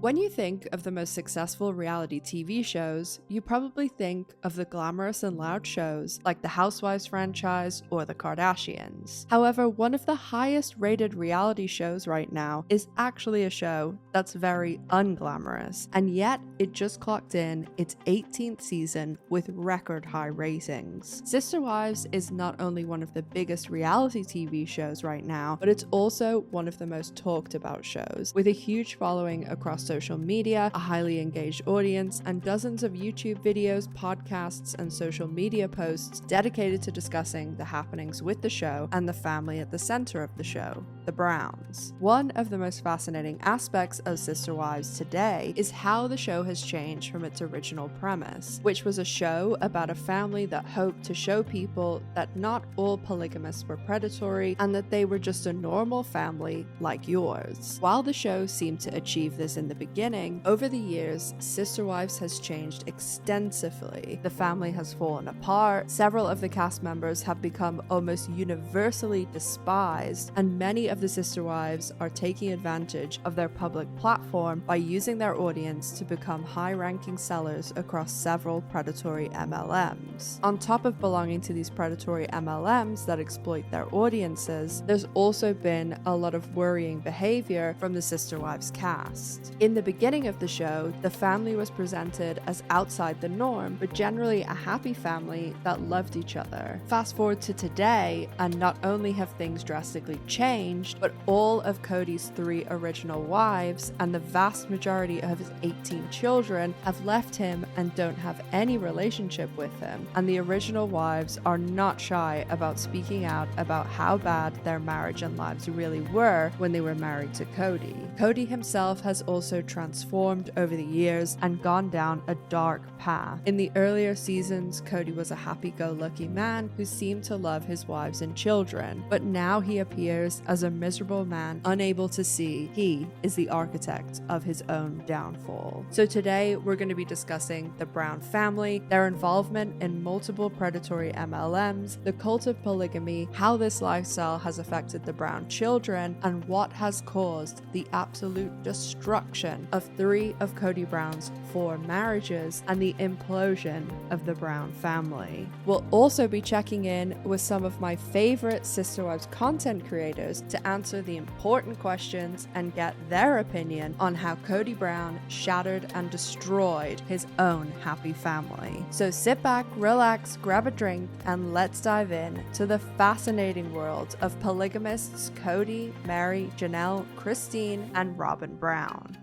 When you think of the most successful reality TV shows, you probably think of the glamorous and loud shows like the Housewives franchise or the Kardashians. However, one of the highest rated reality shows right now is actually a show that's very unglamorous, and yet it just clocked in its 18th season with record high ratings. Sisterwives is not only one of the biggest reality TV shows right now, but it's also one of the most talked about shows, with a huge following across social media, a highly engaged audience, and dozens of YouTube videos, podcasts, and social media posts dedicated to discussing the happenings with the show and the family at the center of the show, the Browns. One of the most fascinating aspects of Sisterwives today is how the show has changed from its original premise, which was a show about a family that hoped to show people that not all polygamists were predatory and that they were just a normal family like yours. While the show seemed to achieve this in the beginning, over the years, Sisterwives has changed extensively. The family has fallen apart, several of the cast members have become almost universally despised, and many of the Sisterwives are taking advantage of their public platform by using their audience to become high-ranking sellers across several predatory MLMs. On top of belonging to these predatory MLMs that exploit their audiences, there's also been a lot of worrying behavior from the Sisterwives cast. In the beginning of the show, the family was presented as outside the norm, but generally a happy family that loved each other. Fast forward to today, and not only have things drastically changed, but all of Kody's 3 original wives and the vast majority of his 18 children have left him and don't have any relationship with him. And the original wives are not shy about speaking out about how bad their marriage and lives really were when they were married to Kody. Kody himself has also transformed over the years and gone down a dark path. In the earlier seasons, Kody was a happy-go-lucky man who seemed to love his wives and children, but now he appears as a miserable man unable to see he is the architect of his own downfall. So today we're going to be discussing the Brown family, their involvement in multiple predatory MLMs, the cult of polygamy, how this lifestyle has affected the Brown children, and what has caused the absolute destruction of 3 of Kody Brown's 4 marriages and the implosion of the Brown family. We'll also be checking in with some of my favorite Sisterwives content creators to answer the important questions and get their opinion on how Kody Brown shattered and destroyed his own happy family. So sit back, relax, grab a drink, and let's dive in to the fascinating world of polygamists Kody, Meri, Janelle, Christine, and Robyn Brown.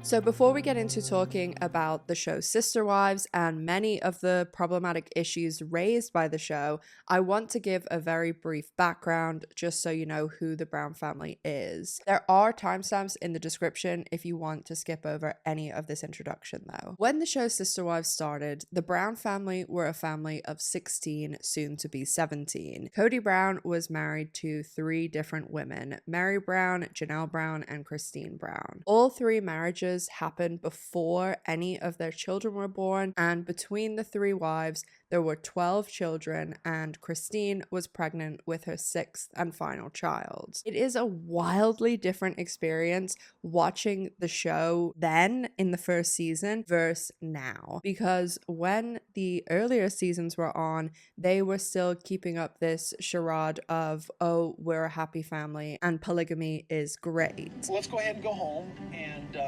So before we get into talking about the show Sisterwives and many of the problematic issues raised by the show, I want to give a very brief background just so you know who the Brown family is. There are timestamps in the description if you want to skip over any of this introduction though. When the show Sisterwives started, the Brown family were a family of 16, soon to be 17. Kody Brown was married to 3 different women, Meri Brown, Janelle Brown, and Christine Brown. All 3 marriages happened before any of their children were born, and between the 3 wives there were 12 children, and Christine was pregnant with her 6th and final child. It is a wildly different experience watching the show then in the first season versus now, because when the earlier seasons were on, they were still keeping up this charade of, oh, we're a happy family and polygamy is great. So let's go ahead and go home, and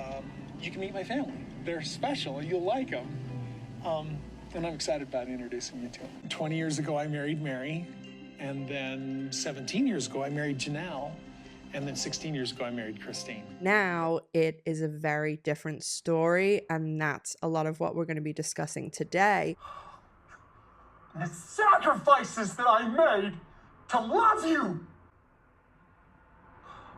you can meet my family. They're special and you'll like them. And I'm excited about introducing you to them. 20 years ago, I married Meri, and then 17 years ago, I married Janelle, and then 16 years ago, I married Christine. Now it is a very different story, and that's a lot of what we're going to be discussing today. The sacrifices that I made to love you,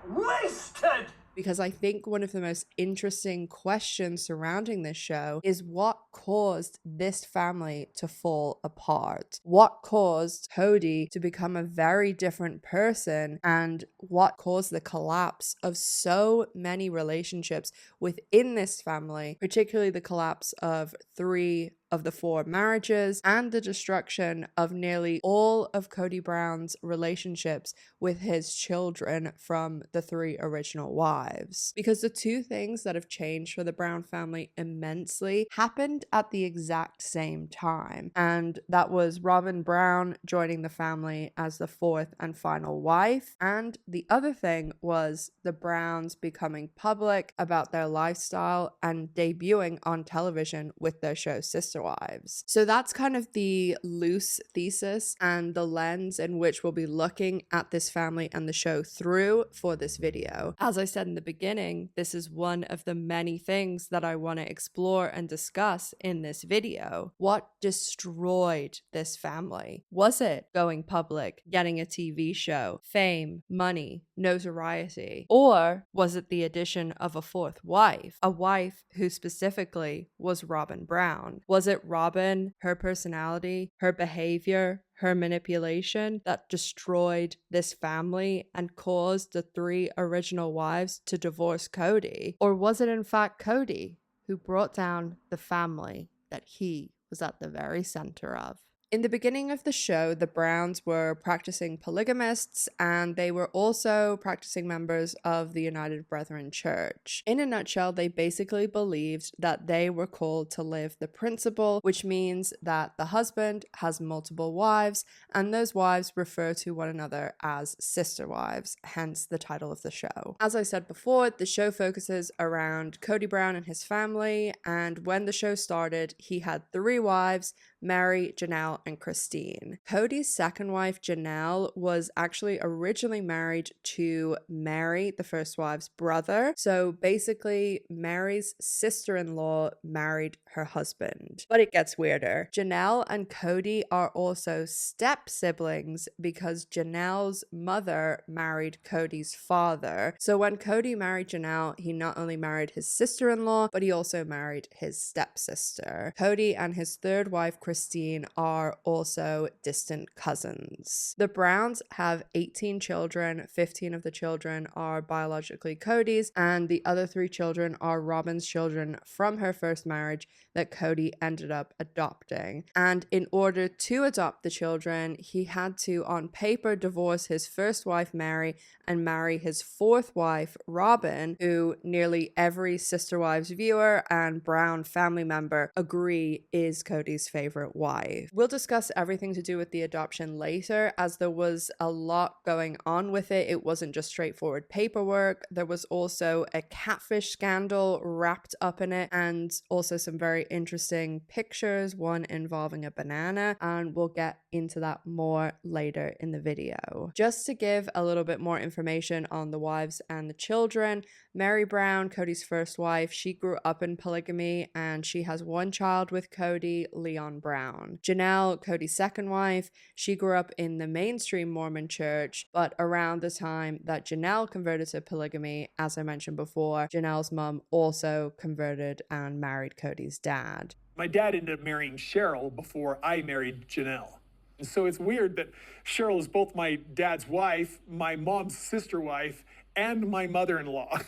wasted! Because I think one of the most interesting questions surrounding this show is what caused this family to fall apart? What caused Kody to become a very different person? And what caused the collapse of so many relationships within this family, particularly the collapse of 3 of the 4 marriages and the destruction of nearly all of Kody Brown's relationships with his children from the 3 original wives. Because the 2 things that have changed for the Brown family immensely happened at the exact same time, and that was Robyn Brown joining the family as the 4th and final wife, and the other thing was the Browns becoming public about their lifestyle and debuting on television with their show Sisterwives. So that's kind of the loose thesis and the lens in which we'll be looking at this family and the show through for this video. As I said in the beginning, this is one of the many things that I want to explore and discuss in this video. What destroyed this family? Was it going public, getting a TV show, fame, money, notoriety? Or was it the addition of a 4th wife? A wife who specifically was Robyn Brown? Was it Robyn, her personality, her behavior, her manipulation that destroyed this family and caused the 3 original wives to divorce Kody? Or was it in fact Kody who brought down the family that he was at the very center of? In the beginning of the show, the Browns were practicing polygamists, and they were also practicing members of the United Brethren Church. In a nutshell, they basically believed that they were called to live the principle, which means that the husband has multiple wives, and those wives refer to one another as sister wives, hence the title of the show. As I said before, the show focuses around Kody Brown and his family, and when the show started, he had 3 wives: Meri, Janelle, and Christine. Kody's second wife, Janelle, was actually originally married to Meri, the first wife's brother. So basically, Meri's sister-in-law married her husband. But it gets weirder. Janelle and Kody are also step-siblings because Janelle's mother married Kody's father. So when Kody married Janelle, he not only married his sister-in-law, but he also married his stepsister. Kody and his third wife, Christine, are also distant cousins. The Browns have 18 children. 15 of the children are biologically Kody's, and the other 3 children are Robyn's children from her first marriage that Kody ended up adopting. And in order to adopt the children, he had to, on paper, divorce his first wife, Meri, and marry his 4th wife, Robyn, who nearly every Sisterwives viewer and Brown family member agree is Kody's favorite wife. We'll discuss everything to do with the adoption later, as there was a lot going on with it. It wasn't just straightforward paperwork. There was also a catfish scandal wrapped up in it, and also some very interesting pictures, one involving a banana, and we'll get into that more later in the video. Just to give a little bit more information on the wives and the children, Meri Brown, Kody's first wife, she grew up in polygamy, and she has 1 child with Kody, Leon Brown. Janelle, Kody's second wife, she grew up in the mainstream Mormon church, but around the time that Janelle converted to polygamy, as I mentioned before, Janelle's mom also converted and married Kody's dad. My dad ended up marrying Cheryl before I married Janelle. And so it's weird that Cheryl is both my dad's wife, my mom's sister wife, and my mother-in-law.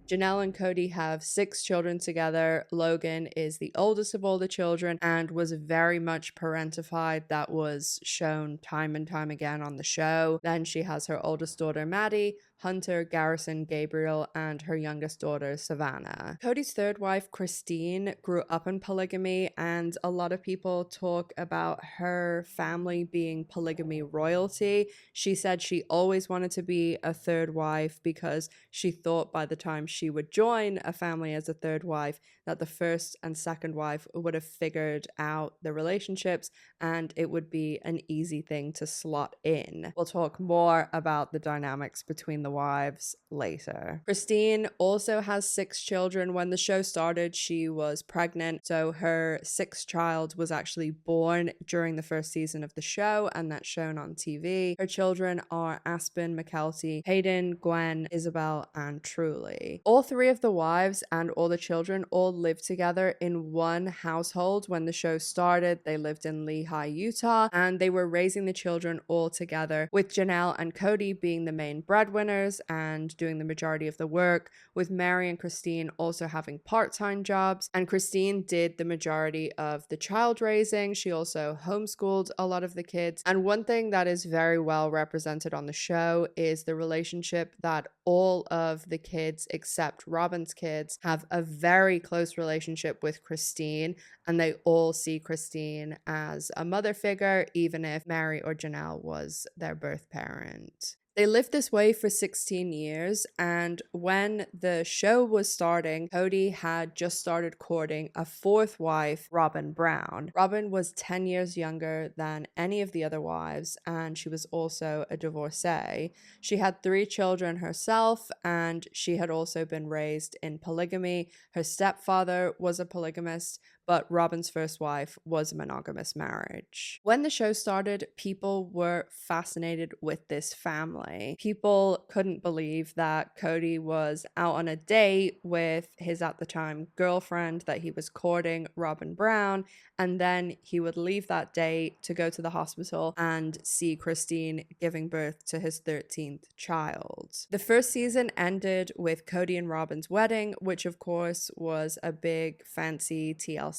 Janelle and Kody have 6 children together. Logan is the oldest of all the children and was very much parentified. That was shown time and time again on the show. Then she has her oldest daughter, Maddie, Hunter, Garrison, Gabriel, and her youngest daughter, Savannah. Kody's third wife, Christine, grew up in polygamy, and a lot of people talk about her family being polygamy royalty. She said she always wanted to be a third wife because she thought by the time she would join a family as a third wife that the first and second wife would have figured out the relationships and it would be an easy thing to slot in. We'll talk more about the dynamics between the wives later. Christine also has 6 children. When the show started, she was pregnant, so her 6th child was actually born during the first season of the show, and that's shown on TV. Her children are Aspen, McKelty, Hayden, Gwen, Isabel, and Truly. All 3 of the wives and all the children all lived together in one household when the show started. They lived in Lehi, Utah, and they were raising the children all together, with Janelle and Kody being the main breadwinners dinners and doing the majority of the work, with Meri and Christine also having part-time jobs. And Christine did the majority of the child raising. She also homeschooled a lot of the kids. And one thing that is very well represented on the show is the relationship that all of the kids except Robyn's kids have a very close relationship with Christine, and they all see Christine as a mother figure, even if Meri or Janelle was their birth parent. They lived this way for 16 years, and when the show was starting, Kody had just started courting a fourth wife, Robyn Brown. Robyn was 10 years younger than any of the other wives, and she was also a divorcee. She had 3 children herself, and she had also been raised in polygamy. Her stepfather was a polygamist, but Robyn's first wife was a monogamous marriage. When the show started, people were fascinated with this family. People couldn't believe that Kody was out on a date with his, at the time, girlfriend that he was courting, Robyn Brown, and then he would leave that date to go to the hospital and see Christine giving birth to his 13th child. The first season ended with Kody and Robyn's wedding, which of course was a big fancy TLC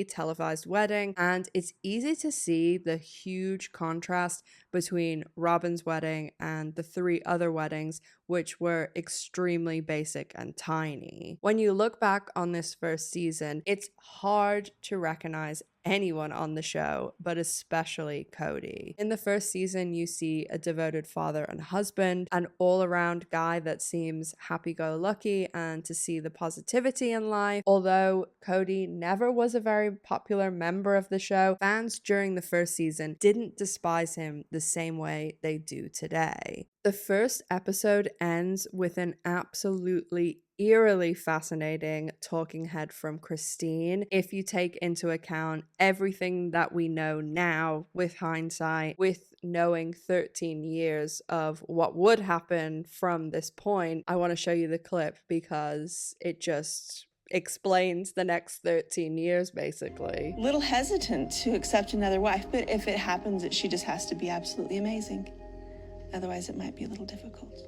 televised wedding, and it's easy to see the huge contrast between Robyn's wedding and the 3 other weddings, which were extremely basic and tiny. When you look back on this first season, it's hard to recognize anyone on the show, but especially Kody. In the first season, you see a devoted father and husband, an all-around guy that seems happy-go-lucky and to see the positivity in life. Although Kody never was a very popular member of the show, fans during the first season didn't despise him the same way they do today. The first episode ends with an absolutely eerily fascinating talking head from Christine, if you take into account everything that we know now with hindsight, with knowing 13 years of what would happen from this point. I want to show you the clip because it just explains the next 13 years basically. Little hesitant to accept another wife, but if it happens, she just has to be absolutely amazing. Otherwise, it might be a little difficult.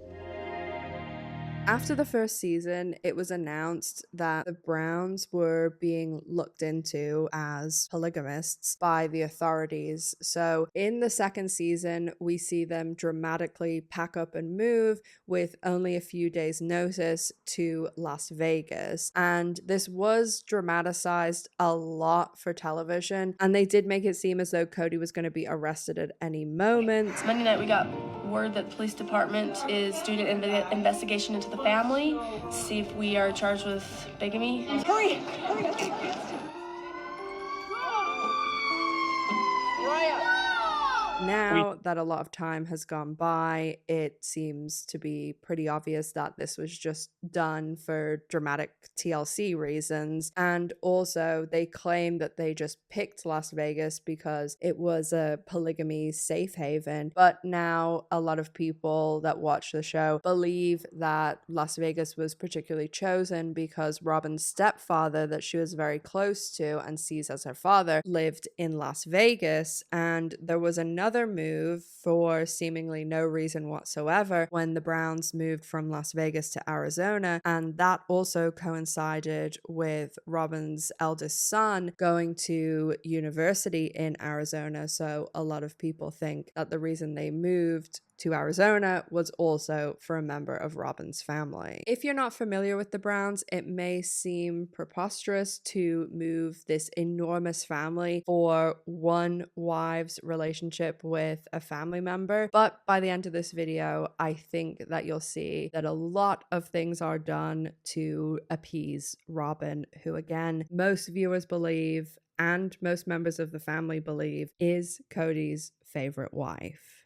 After the first season, it was announced that the Browns were being looked into as polygamists by the authorities. So in the second season, we see them dramatically pack up and move with only a few days' notice to Las Vegas. And this was dramatized a lot for television, and they did make it seem as though Kody was going to be arrested at any moment. Monday night we got word that the police department is doing an investigation into the family to see if we are charged with bigamy. Hurry! Now that a lot of time has gone by, it seems to be pretty obvious that this was just done for dramatic TLC reasons. And also, they claim that they just picked Las Vegas because it was a polygamy safe haven. But now a lot of people that watch the show believe that Las Vegas was particularly chosen because Robyn's stepfather, that she was very close to and sees as her father, lived in Las Vegas. And there was another move for seemingly no reason whatsoever when the Browns moved from Las Vegas to Arizona, and that also coincided with Robyn's eldest son going to university in Arizona. So a lot of people think that the reason they moved to Arizona was also for a member of Robyn's family. If you're not familiar with the Browns, it may seem preposterous to move this enormous family for one wife's relationship with a family member, but by the end of this video, I think that you'll see that a lot of things are done to appease Robyn, who again, most viewers believe and most members of the family believe is Kody's favorite wife.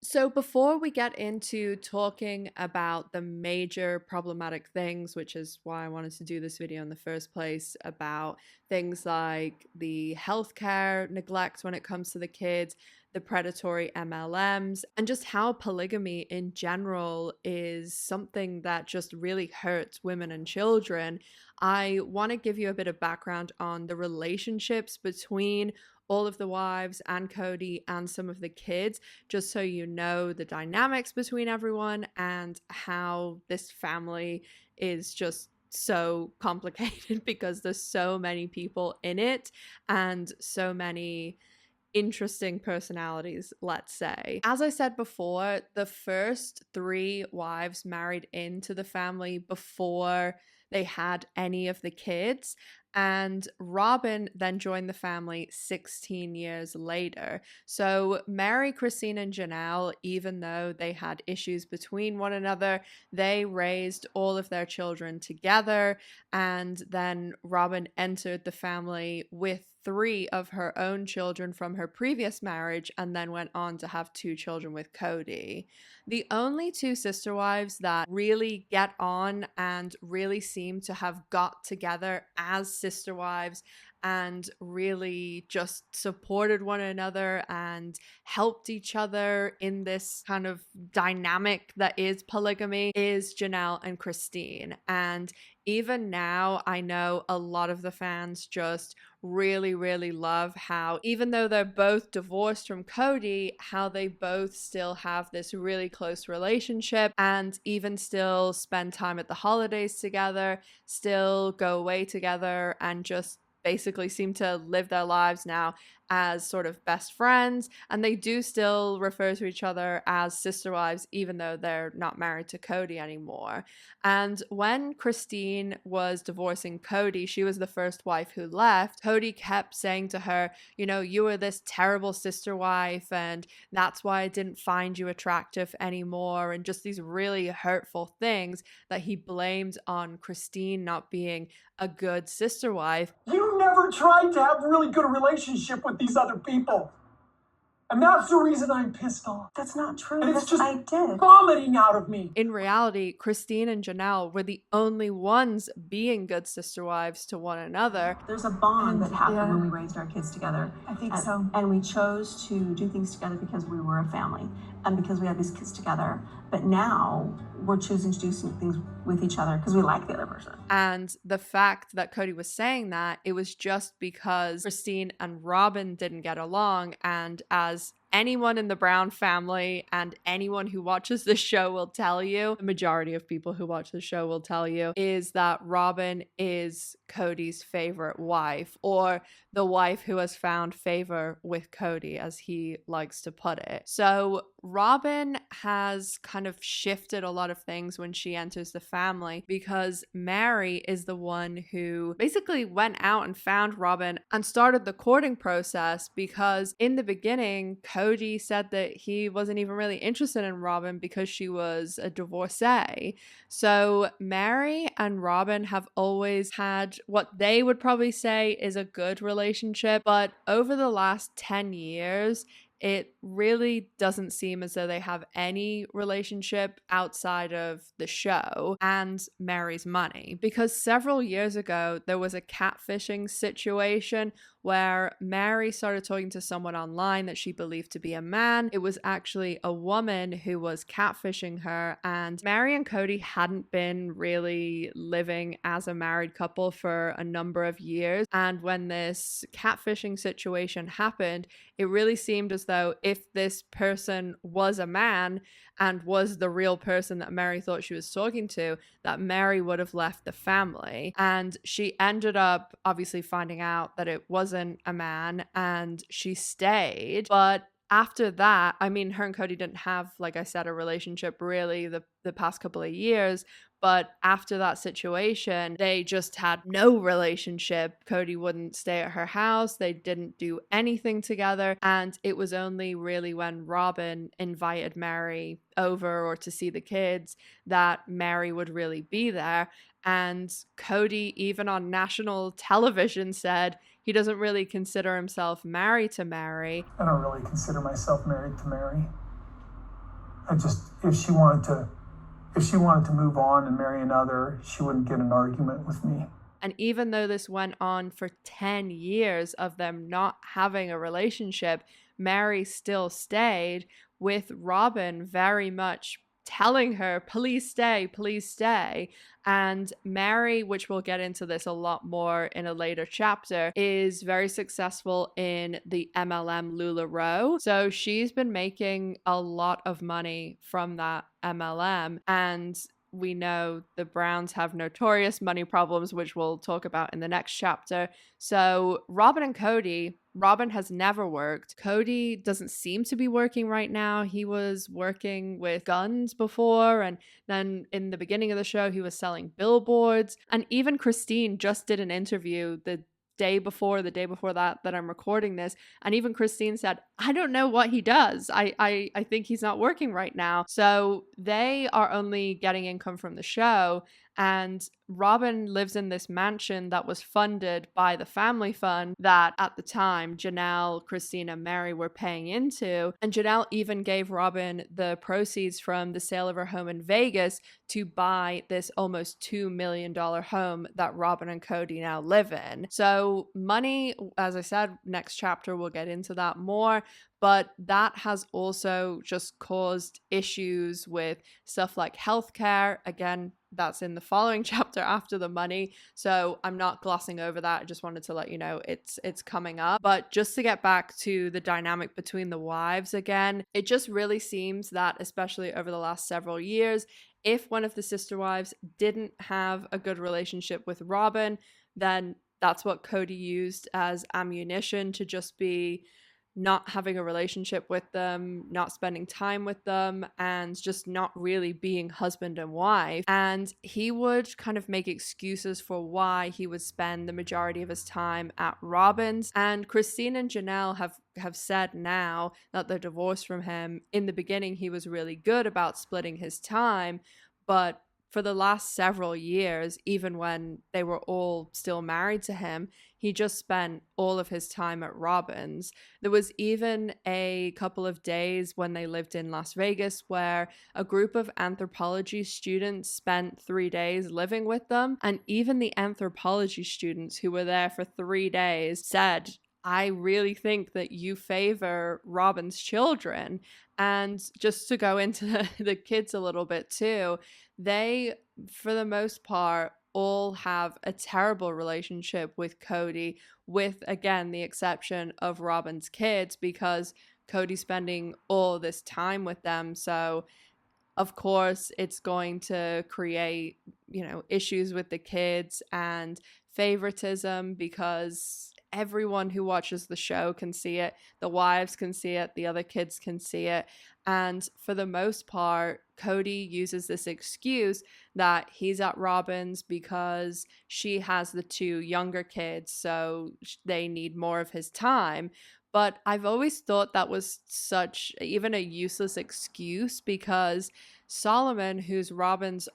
So before we get into talking about the major problematic things, which is why I wanted to do this video in the first place, about things like the healthcare neglect when it comes to the kids, the predatory MLMs, and just how polygamy in general is something that just really hurts women and children, I want to give you a bit of background on the relationships between all of the wives and Kody and some of the kids, just so you know the dynamics between everyone and how this family is just so complicated because there's so many people in it and so many interesting personalities, let's say. As I said before, the first 3 wives married into the family before they had any of the kids, and Robyn then joined the family 16 years later. So Meri, Christine, and Janelle, even though they had issues between one another, they raised all of their children together, and then Robyn entered the family with 3 of her own children from her previous marriage and then went on to have 2 children with Kody. The only 2 sister wives that really get on and really seem to have got together as sister wives and really just supported one another and helped each other in this kind of dynamic that is polygamy is Janelle and Christine. And even now, I know a lot of the fans just really, really love how, even though they're both divorced from Kody, how they both still have this really close relationship and even still spend time at the holidays together, still go away together, and just basically seem to live their lives now as sort of best friends, and they do still refer to each other as sister wives even though they're not married to Kody anymore. And when Christine was divorcing Kody, she was the first wife who left. Kody kept saying to her, you know, you were this terrible sister wife and that's why I didn't find you attractive anymore, and just these really hurtful things that he blamed on Christine not being a good sister wife. You never tried to have a really good relationship with these other people. And that's the reason I'm pissed off. That's not true. And it's just I did. vomiting out of me. In reality, Christine and Janelle were the only ones being good sister wives to one another. There's a bond that happened when we raised our kids together. I think so. And we chose to do things together because we were a family and because we had these kids together. But now we're choosing to do some things with each other because we like the other person. And the fact that Kody was saying that, it was just because Christine and Robyn didn't get along. And as anyone in the Brown family and anyone who watches the show will tell you, the majority of people who watch the show will tell you, is that Robyn is Kody's favorite wife, or the wife who has found favor with Kody, as he likes to put it. So Robyn has kind of shifted a lot of things when she enters the family, because Meri is the one who basically went out and found Robyn and started the courting process, because in the beginning, Kody said that he wasn't even really interested in Robyn because she was a divorcee. So Meri and Robyn have always had what they would probably say is a good relationship, but over the last 10 years, it really doesn't seem as though they have any relationship outside of the show and Meri's money. Because several years ago, there was a catfishing situation where Meri started talking to someone online that she believed to be a man. It was actually a woman who was catfishing her, and Meri and Kody hadn't been really living as a married couple for a number of years. And when this catfishing situation happened, it really seemed as though if this person was a man and was the real person that Meri thought she was talking to, that Meri would have left the family. And she ended up obviously finding out that it wasn't a man, and she stayed. But after that, I mean, her and Kody didn't have, like I said, a relationship really the past couple of years. But after that situation, they just had no relationship. Kody wouldn't stay at her house. They didn't do anything together. And it was only really when Robyn invited Meri over or to see the kids that Meri would really be there. And Kody, even on national television, said he doesn't really consider himself married to Meri. I don't really consider myself married to Meri. I just, if she wanted to move on and marry another, she wouldn't get an argument with me. And even though this went on for 10 years of them not having a relationship, Meri still stayed, with Robyn very much telling her, please stay, please stay. And Meri, which we'll get into this a lot more in a later chapter, is very successful in the MLM LuLaRoe. So she's been making a lot of money from that MLM. And we know the Browns have notorious money problems, which we'll talk about in the next chapter. So Robyn and Kody, Robyn has never worked. Kody doesn't seem to be working right now. He was working with guns before, and then in the beginning of the show, he was selling billboards. And even Christine just did an interview the day before that I'm recording this, and even Christine said, I don't know what he does. I think he's not working right now. So they are only getting income from the show, and Robyn lives in this mansion that was funded by the family fund that at the time Janelle, Christine, and Meri were paying into. And Janelle even gave Robyn the proceeds from the sale of her home in Vegas to buy this almost $2 million home that Robyn and Kody now live in. So money, as I said, next chapter we'll get into that more. But that has also just caused issues with stuff like healthcare. Again, that's in the following chapter after the money. So I'm not glossing over that. I just wanted to let you know it's coming up. But just to get back to the dynamic between the wives again, it just really seems that, especially over the last several years, if one of the sister wives didn't have a good relationship with Robyn, then that's what Kody used as ammunition to just be not having a relationship with them, not spending time with them, and just not really being husband and wife. And he would kind of make excuses for why he would spend the majority of his time at Robyn's. And Christine and Janelle have said now that they're divorced from him. In the beginning, he was really good about splitting his time, but for the last several years, even when they were all still married to him, he just spent all of his time at Robyn's. There was even a couple of days when they lived in Las Vegas where a group of anthropology students spent 3 days living with them. And even the anthropology students who were there for 3 days said, I really think that you favor Robyn's children. And just to go into the kids a little bit too, they, for the most part, all have a terrible relationship with Kody, with, again, the exception of Robyn's kids, because Kody's spending all this time with them. So, of course, it's going to create, issues with the kids and favoritism, because everyone who watches the show can see it. The wives can see it. The other kids can see it. And for the most part, Kody uses this excuse that he's at Robyn's because she has the 2 younger kids, so they need more of his time. But I've always thought that was such even a useless excuse, because Solomon, who's Robyn's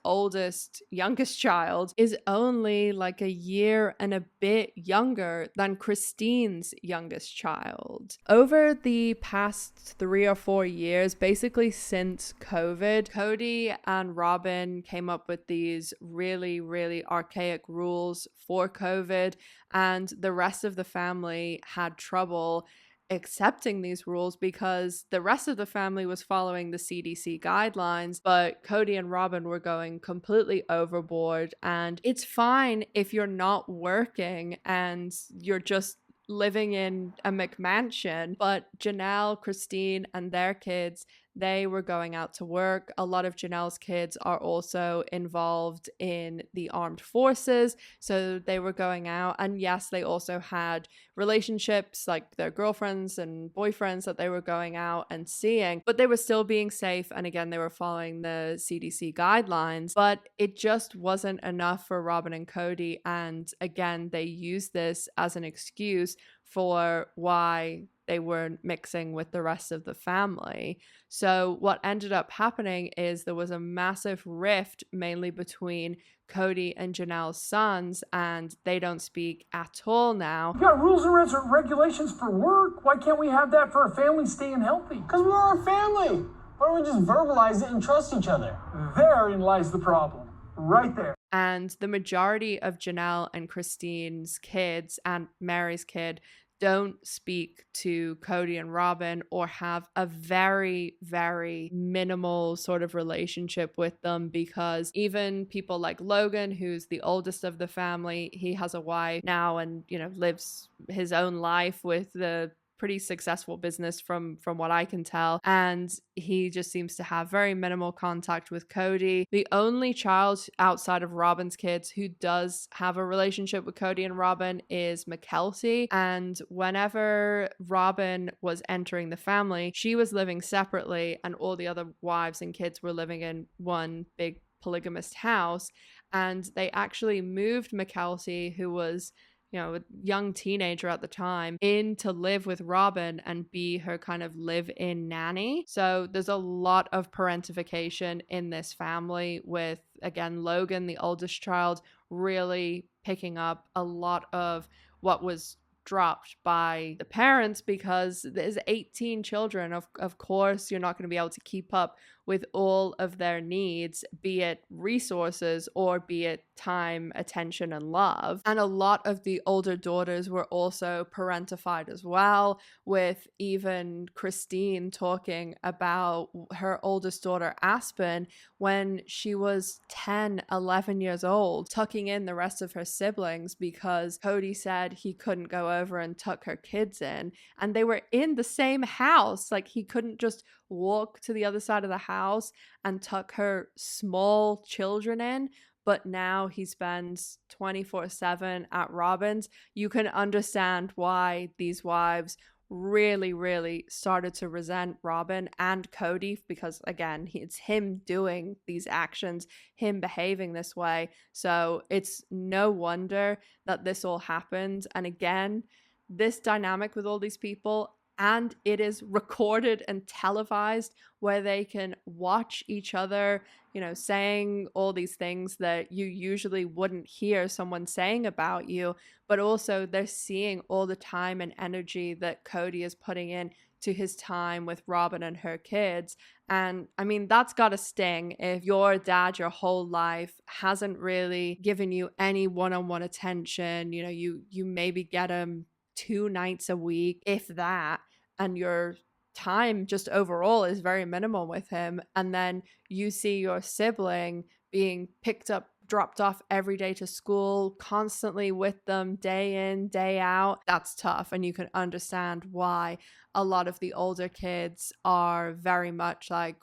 youngest child, is only like a year and a bit younger than Christine's youngest child. Over the past 3 or 4 years, basically since COVID, Kody and Robyn came up with these really, really archaic rules for COVID, and the rest of the family had trouble accepting these rules because the rest of the family was following the CDC guidelines, but Kody and Robyn were going completely overboard. And it's fine if you're not working and you're just living in a McMansion, but Janelle, Christine, and their kids, they were going out to work. A lot of Janelle's kids are also involved in the armed forces, so they were going out. And yes, they also had relationships, like their girlfriends and boyfriends that they were going out and seeing, but they were still being safe. And again, they were following the CDC guidelines, but it just wasn't enough for Robyn and Kody. And again, they used this as an excuse for why they weren't mixing with the rest of the family. So what ended up happening is there was a massive rift, mainly between Kody and Janelle's sons, and they don't speak at all now. We've got rules and regulations for work. Why can't we have that for a family staying healthy? Because we're a family. Why don't we just verbalize it and trust each other? Therein lies the problem. Right there. And the majority of Janelle and Christine's kids and Meri's kid don't speak to Kody and Robyn or have a very, very minimal sort of relationship with them, because even people like Logan, who's the oldest of the family, he has a wife now and, you know, lives his own life with the pretty successful business from what I can tell, and he just seems to have very minimal contact with Kody. The only child outside of Robyn's kids who does have a relationship with Kody and Robyn is Mackenzie, and whenever Robyn was entering the family, she was living separately and all the other wives and kids were living in one big polygamist house, and they actually moved Mackenzie, who was, you know, a young teenager at the time, in to live with Robyn and be her kind of live-in nanny. So there's a lot of parentification in this family with, again, Logan, the oldest child, really picking up a lot of what was dropped by the parents, because there's 18 children. Of course, you're not going to be able to keep up with all of their needs, be it resources or be it time, attention, and love. And a lot of the older daughters were also parentified as well, with even Christine talking about her oldest daughter, Aspen, when she was 10, 11 years old, tucking in the rest of her siblings because Kody said he couldn't go over and tuck her kids in. And they were in the same house. Like, he couldn't just walk to the other side of the house and tuck her small children in, but now he spends 24/7 at Robyn's. You can understand why these wives really started to resent Robyn and Kody, because again, it's him doing these actions, him behaving this way. So it's no wonder that this all happened. And again, this dynamic with all these people, and it is recorded and televised, where they can watch each other, you know, saying all these things that you usually wouldn't hear someone saying about you, but also they're seeing all the time and energy that Kody is putting in to his time with Robyn and her kids. And I mean, that's gotta sting if your dad your whole life hasn't really given you any one-on-one attention. You know, you maybe get him 2 nights a week, if that, and your time just overall is very minimal with him. And then you see your sibling being picked up, dropped off every day to school, constantly with them, day in, day out. That's tough. And you can understand why a lot of the older kids are very much like,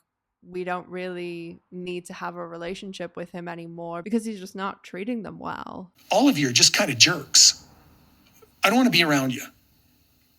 we don't really need to have a relationship with him anymore, because he's just not treating them well. All of you are just kind of jerks. I don't want to be around you.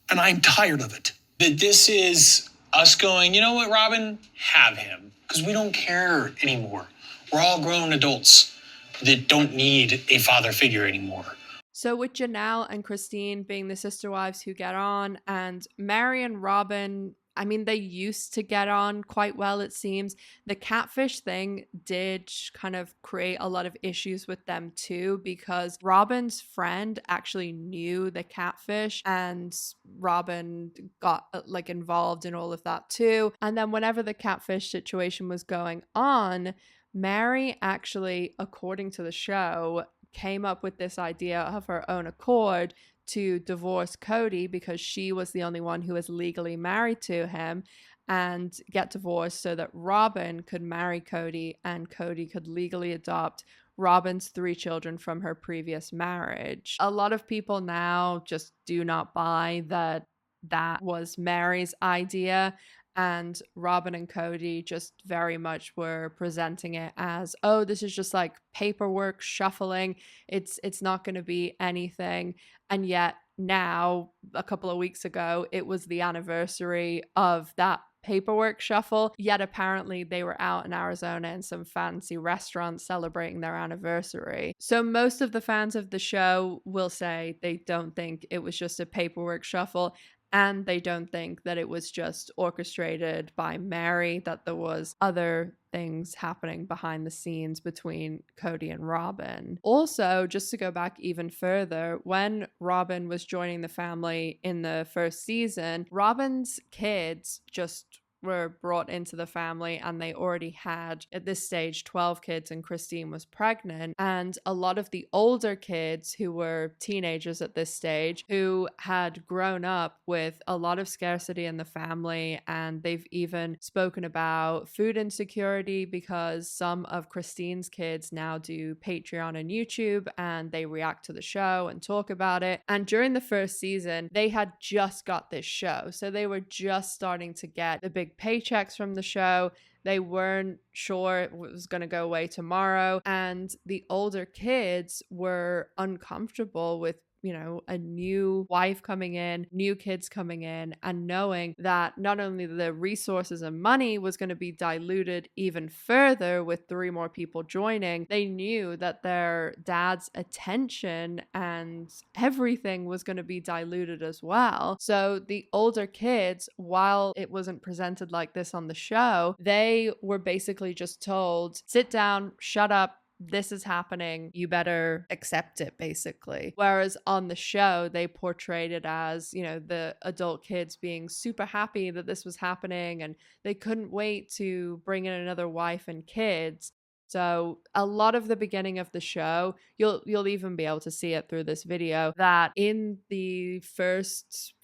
And I'm tired of it. That this is us going, you know what, Robyn? Have him. Because we don't care anymore. We're all grown adults that don't need a father figure anymore. So with Janelle and Christine being the sister wives who get on, and Meri and Robyn, I mean, they used to get on quite well, it seems. The catfish thing did kind of create a lot of issues with them too, because Robyn's friend actually knew the catfish, and Robyn got like involved in all of that too. And then whenever the catfish situation was going on, Meri actually, according to the show, came up with this idea of her own accord to divorce Kody, because she was the only one who was legally married to him, and get divorced so that Robyn could marry Kody and Kody could legally adopt Robyn's 3 children from her previous marriage. A lot of people now just do not buy that that was Meri's idea, and Robyn and Kody just very much were presenting it as, oh, this is just like paperwork shuffling. It's not going to be anything. And yet now, a couple of weeks ago, it was the anniversary of that paperwork shuffle. Yet apparently they were out in Arizona in some fancy restaurant celebrating their anniversary. So most of the fans of the show will say they don't think it was just a paperwork shuffle, and they don't think that it was just orchestrated by Meri, that there was other things happening behind the scenes between Kody and Robyn. Also, just to go back even further, when Robyn was joining the family in the first season, Robyn's kids just were brought into the family, and they already had, at this stage, 12 kids, and Christine was pregnant. And a lot of the older kids who were teenagers at this stage, who had grown up with a lot of scarcity in the family, and they've even spoken about food insecurity because some of Christine's kids now do Patreon and YouTube, and they react to the show and talk about it. And during the first season, they had just got this show, so they were just starting to get the big paychecks from the show. They weren't sure it was going to go away tomorrow, and the older kids were uncomfortable with, you know, a new wife coming in, new kids coming in, and knowing that not only the resources and money was going to be diluted even further with 3 more people joining, they knew that their dad's attention and everything was going to be diluted as well. So the older kids, while it wasn't presented like this on the show, they were basically just told, sit down, shut up, this is happening, you better accept it, basically. Whereas on the show, they portrayed it as, you know, the adult kids being super happy that this was happening, and they couldn't wait to bring in another wife and kids. So a lot of the beginning of the show, you'll even be able to see it through this video, that in the first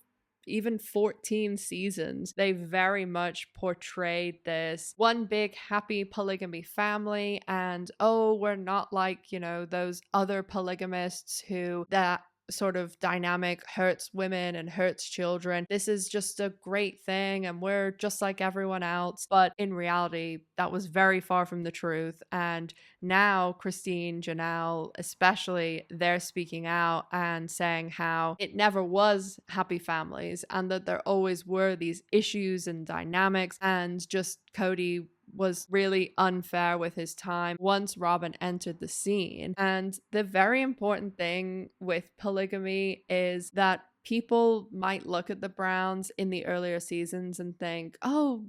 even 14 seasons, they very much portrayed this one big happy polygamy family, and oh, we're not like, you know, those other polygamists who that sort of dynamic hurts women and hurts children. This is just a great thing, and we're just like everyone else. But in reality, that was very far from the truth. And now Christine, Janelle, especially, they're speaking out and saying how it never was happy families, and that there always were these issues and dynamics, and just Kody was really unfair with his time once Robyn entered the scene. And the very important thing with polygamy is that people might look at the Browns in the earlier seasons and think, oh,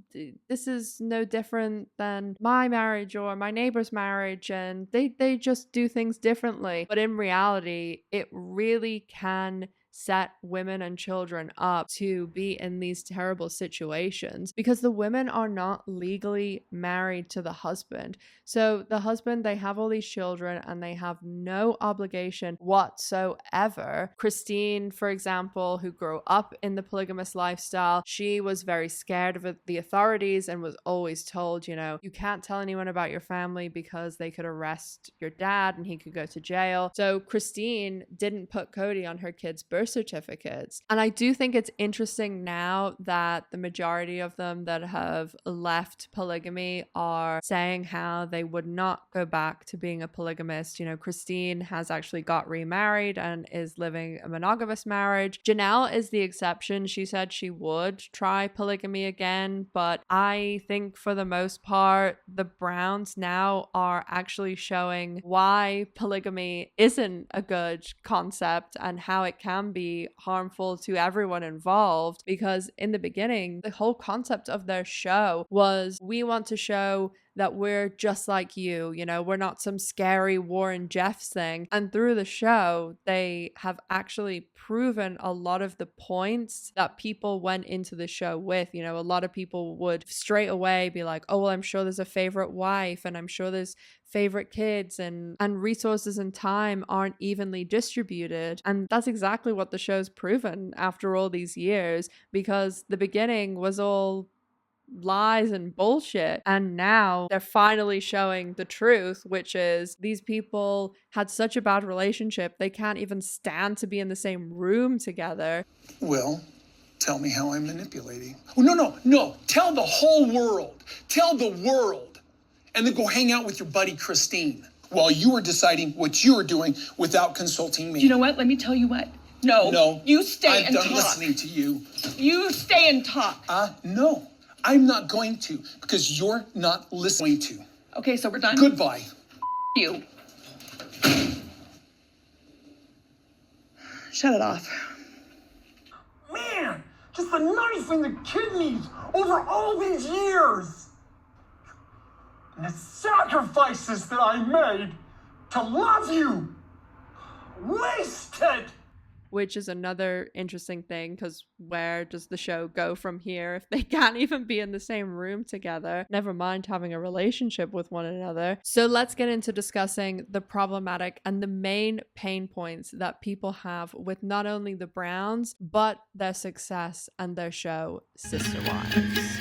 this is no different than my marriage or my neighbor's marriage, and they just do things differently. But in reality, it really can set women and children up to be in these terrible situations, because the women are not legally married to the husband. So the husband, they have all these children and they have no obligation whatsoever. Christine, for example, who grew up in the polygamous lifestyle, she was very scared of the authorities and was always told, you know, you can't tell anyone about your family because they could arrest your dad and he could go to jail. So Christine didn't put Kody on her kids' birth certificates. And I do think it's interesting now that the majority of them that have left polygamy are saying how they would not go back to being a polygamist. You know, Christine has actually got remarried and is living a monogamous marriage. Janelle is the exception. She said she would try polygamy again, but I think for the most part, the Browns now are actually showing why polygamy isn't a good concept and how it can be harmful to everyone involved. Because in the beginning, the whole concept of their show was, we want to show that we're just like you know, we're not some scary Warren Jeffs thing. And through the show, they have actually proven a lot of the points that people went into the show with. You know, a lot of people would straight away be like, oh, well, I'm sure there's a favorite wife, and I'm sure there's favorite kids, and resources and time aren't evenly distributed. And that's exactly what the show's proven after all these years, because the beginning was all lies and bullshit, and now they're finally showing the truth, which is these people had such a bad relationship they can't even stand to be in the same room together. Well, tell me how I'm manipulating. Oh, no, tell the whole world, tell the world, and then go hang out with your buddy Christine while you were deciding what you were doing without consulting me. You know what, let me tell you what. No, you stay and talk. I'm done listening to you. You stay and talk. No. I'm not going to, because you're not listening to. Okay, so we're done? Goodbye. You. Shut it off. Man, just the knife in the kidneys over all these years. And the sacrifices that I made to love you. Wasted. which is another interesting thing because where does the show go from here if they can't even be in the same room together, never mind having a relationship with one another? So let's get into discussing the problematic and the main pain points that people have with not only the Browns, but their success and their show, Sisterwives.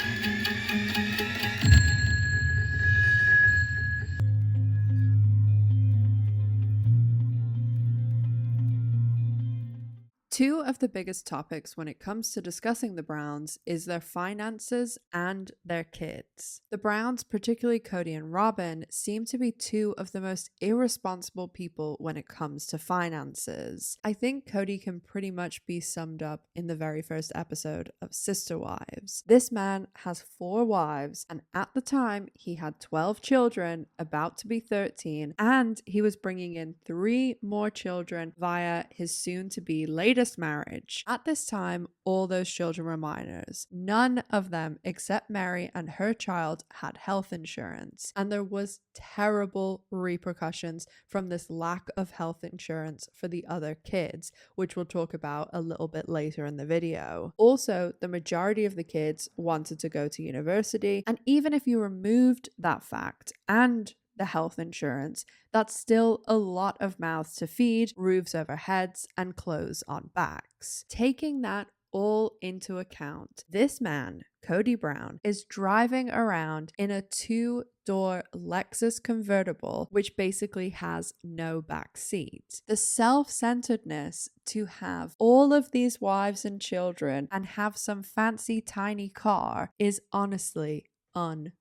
Two of the biggest topics when it comes to discussing the Browns is their finances and their kids. The Browns, particularly Kody and Robyn, seem to be two of the most irresponsible people when it comes to finances. I think Kody can pretty much be summed up in the very first episode of Sisterwives. This man has 4 wives, and at the time he had 12 children, about to be 13, and he was bringing in 3 more children via his soon-to-be latest marriage. At this time, all those children were minors. None of them, except Meri and her child, had health insurance, and there was terrible repercussions from this lack of health insurance for the other kids, which we'll talk about a little bit later in the video. Also, the majority of the kids wanted to go to university, and even if you removed that fact and the health insurance, that's still a lot of mouths to feed, roofs over heads, and clothes on backs. Taking that all into account, this man, Kody Brown, is driving around in a 2-door Lexus convertible, which basically has no back seat. The self-centeredness to have all of these wives and children and have some fancy tiny car is honestly unreal.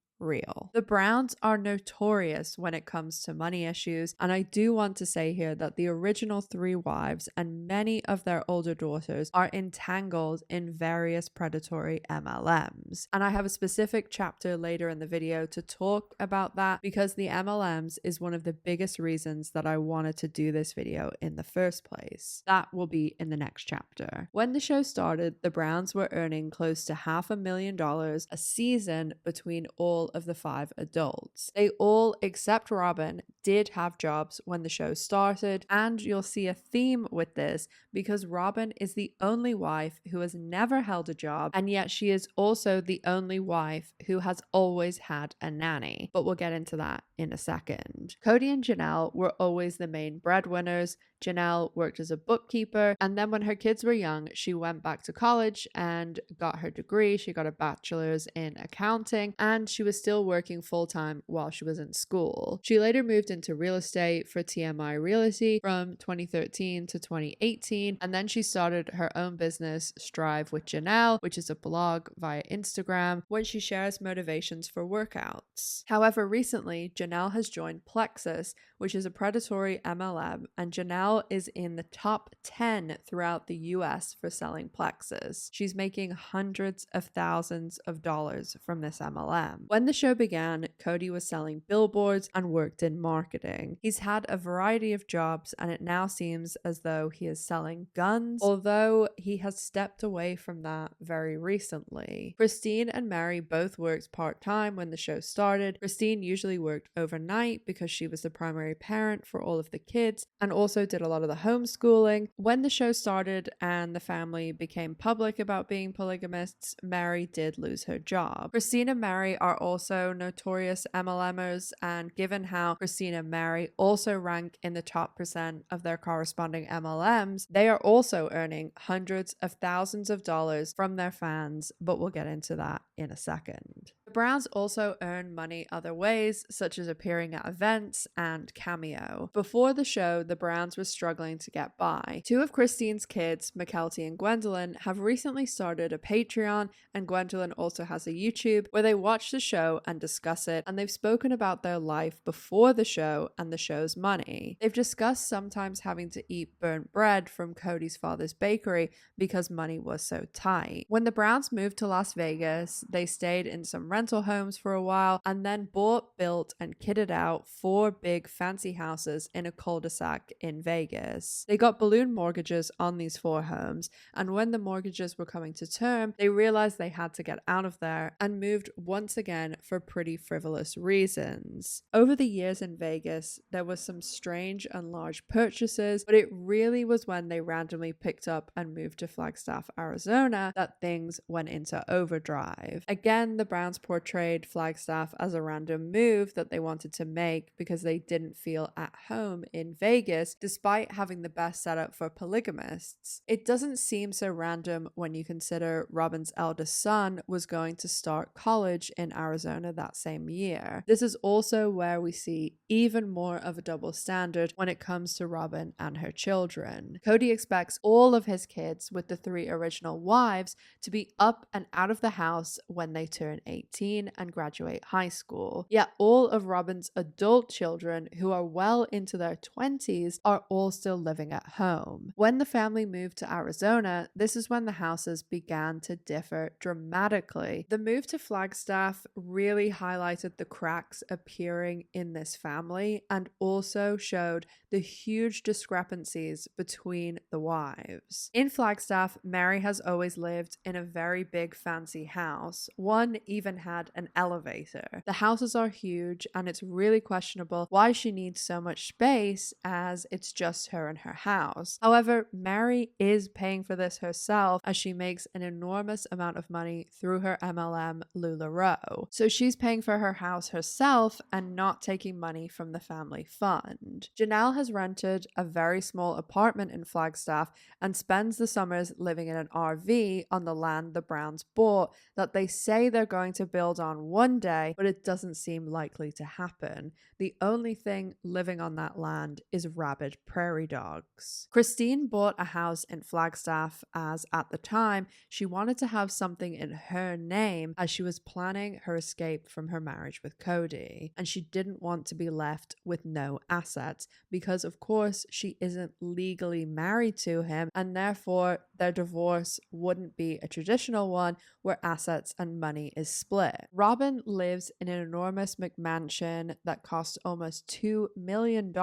The Browns are notorious when it comes to money issues, and I do want to say here that the original 3 wives and many of their older daughters are entangled in various predatory MLMs. And I have a specific chapter later in the video to talk about that because the MLMs is one of the biggest reasons that I wanted to do this video in the first place. That will be in the next chapter. When the show started, the Browns were earning close to $500,000 a season between all of the 5 adults. They all, except Robyn, did have jobs when the show started, and you'll see a theme with this because Robyn is the only wife who has never held a job, and yet she is also the only wife who has always had a nanny. But we'll get into that in a second. Kody and Janelle were always the main breadwinners. Janelle worked as a bookkeeper, and then when her kids were young, she went back to college and got her degree. She got a bachelor's in accounting, and she was still working full-time while she was in school. She later moved into real estate for TMI Realty from 2013 to 2018, and then she started her own business, Strive with Janelle, which is a blog via Instagram when she shares motivations for workouts. However, recently, Janelle has joined Plexus, which is a predatory MLM, and Janelle is in the top 10 throughout the US for selling Plexus. She's making hundreds of thousands of dollars from this MLM. When the show began, Kody was selling billboards and worked in marketing. He's had a variety of jobs, and it now seems as though he is selling guns, although he has stepped away from that very recently. Christine and Meri both worked part-time when the show started. Christine usually worked overnight because she was the primary parent for all of the kids and also did a lot of the homeschooling. When the show started and the family became public about being polygamists, Meri did lose her job. Christine and Meri are also notorious MLMers, and given how Christine and Meri also rank in the top % of their corresponding MLMs, they are also earning hundreds of thousands of dollars from their fans, but we'll get into that in a second. The Browns also earn money other ways, such as appearing at events and Cameo. Before the show, the Browns were struggling to get by. 2 of Christine's kids, Mackelty and Gwendolyn, have recently started a Patreon, and Gwendolyn also has a YouTube where they watch the show and discuss it, and they've spoken about their life before the show and the show's money. They've discussed sometimes having to eat burnt bread from Kody's father's bakery because money was so tight. When the Browns moved to Las Vegas, they stayed in some rental homes for a while, and then bought, built, and kitted out 4 big fancy houses in a cul-de-sac in Vegas. They got balloon mortgages on these 4 homes, and when the mortgages were coming to term, they realized they had to get out of there and moved once again for pretty frivolous reasons. Over the years in Vegas, there was some strange and large purchases, but it really was when they randomly picked up and moved to Flagstaff, Arizona, that things went into overdrive. Again, the Browns portrayed Flagstaff as a random move that they wanted to make because they didn't feel at home in Vegas, despite having the best setup for polygamists. It doesn't seem so random when you consider Robyn's eldest son was going to start college in Arizona that same year. This is also where we see even more of a double standard when it comes to Robyn and her children. Kody expects all of his kids with the 3 original wives to be up and out of the house when they turn 18 and graduate high school. Yet all of Robyn's adult children, who are well into their 20s, are all still living at home. When the family moved to Arizona, this is when the houses began to differ dramatically. The move to Flagstaff really highlighted the cracks appearing in this family and also showed the huge discrepancies between the wives. In Flagstaff, Meri has always lived in a very big fancy house. One even had an elevator. The houses are huge, and it's really questionable why she needs so much space, as it's just her and her house. However, Meri is paying for this herself, as she makes an enormous amount of money through her MLM LuLaRoe. So she's paying for her house herself and not taking money from the family fund. Janelle has rented a very small apartment in Flagstaff and spends the summers living in an RV on the land the Browns bought that they say they're going to build on one day, but it doesn't seem likely to happen. The only thing living on that land is rabid prairie dogs. Christine bought a house in Flagstaff as, at the time, she wanted to have something in her name as she was planning her escape from her marriage with Kody, and she didn't want to be left with no assets because, of course, she isn't legally married to him, and therefore their divorce wouldn't be a traditional one where assets and money is split. Robyn lives in an enormous McMansion that costs almost $2 million,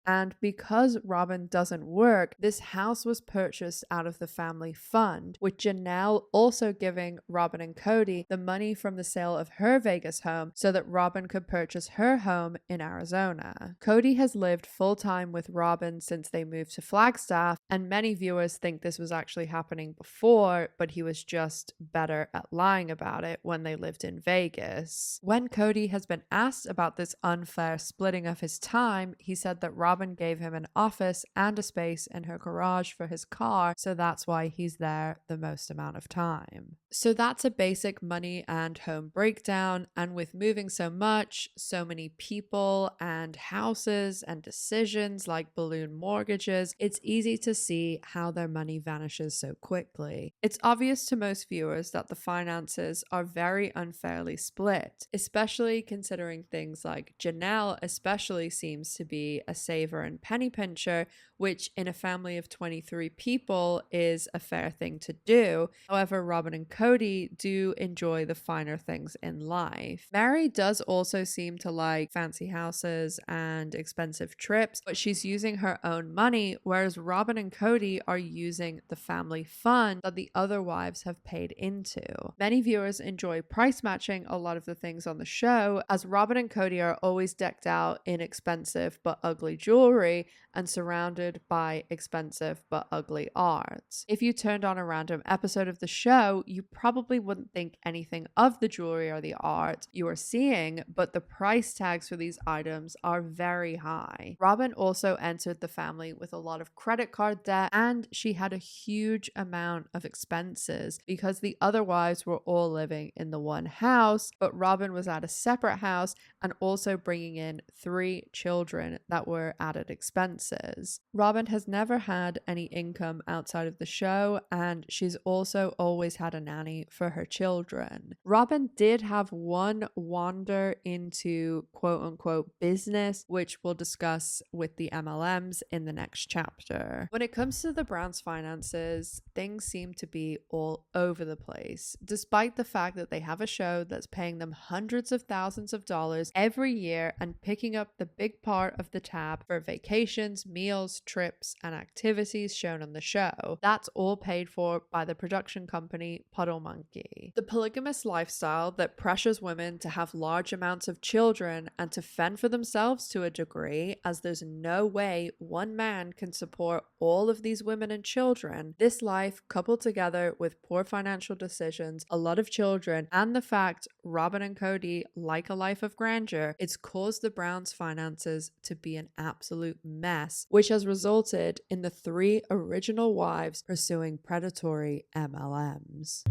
and because Robyn doesn't work, this house was purchased out of the family fund, with Janelle also giving Robyn and Kody the money from the sale of her Vegas home so that Robyn could purchase her home in Arizona. Kody has lived full-time with Robyn since they moved to Flagstaff, and many viewers think this was actually happening before, but he was just better at lying about it when they lived in Vegas. When Kody has been asked about this unfair splitting of his time, he said that Robyn gave him an office and a space in her garage for his car, so that's why he's there the most amount of time. So that's a basic money and home breakdown, and with moving so much, so many people and houses and decisions like balloon mortgages, it's easy to see how their money vanishes so quickly. It's obvious to most viewers that the finances are very unfairly split, especially considering things like Janelle especially seems to be a saver and penny pincher, which in a family of 23 people is a fair thing to do. However, Robyn and Kody do enjoy the finer things in life. Meri does also seem to like fancy houses and expensive trips, but she's using her own money, whereas Robyn and Kody are using the family fund that the other wives have paid into. Many viewers enjoy price matching a lot of the things on the show, as Robyn and Kody are always decked out in expensive but ugly jewelry and surrounded by expensive but ugly art. If you turned on a random episode of the show, you probably wouldn't think anything of the jewelry or the art you are seeing, but the price tags for these items are very high. Robyn also entered the family with a lot of credit card debt, and she had a huge amount of expenses because the other wives were all living in the one house, but Robyn was at a separate house and also bringing in 3 children that were added expenses. Robyn has never had any income outside of the show, and she's also always had a nanny for her children. Robyn did have one wander into quote-unquote business, which we'll discuss with the MLMs in the next chapter. When it comes to the Browns' finances, things seem to be all over the place. Despite the fact that they have a the show that's paying them hundreds of thousands of dollars every year and picking up the big part of the tab for vacations, meals, trips, and activities shown on the show. That's all paid for by the production company Puddle Monkey. The polygamous lifestyle that pressures women to have large amounts of children and to fend for themselves to a degree, as there's no way one man can support all of these women and children. This life, coupled together with poor financial decisions, a lot of children, and the fact Robyn and Kody like a life of grandeur, it's caused the Browns' finances to be an absolute mess, which has resulted in the 3 original wives pursuing predatory MLMs.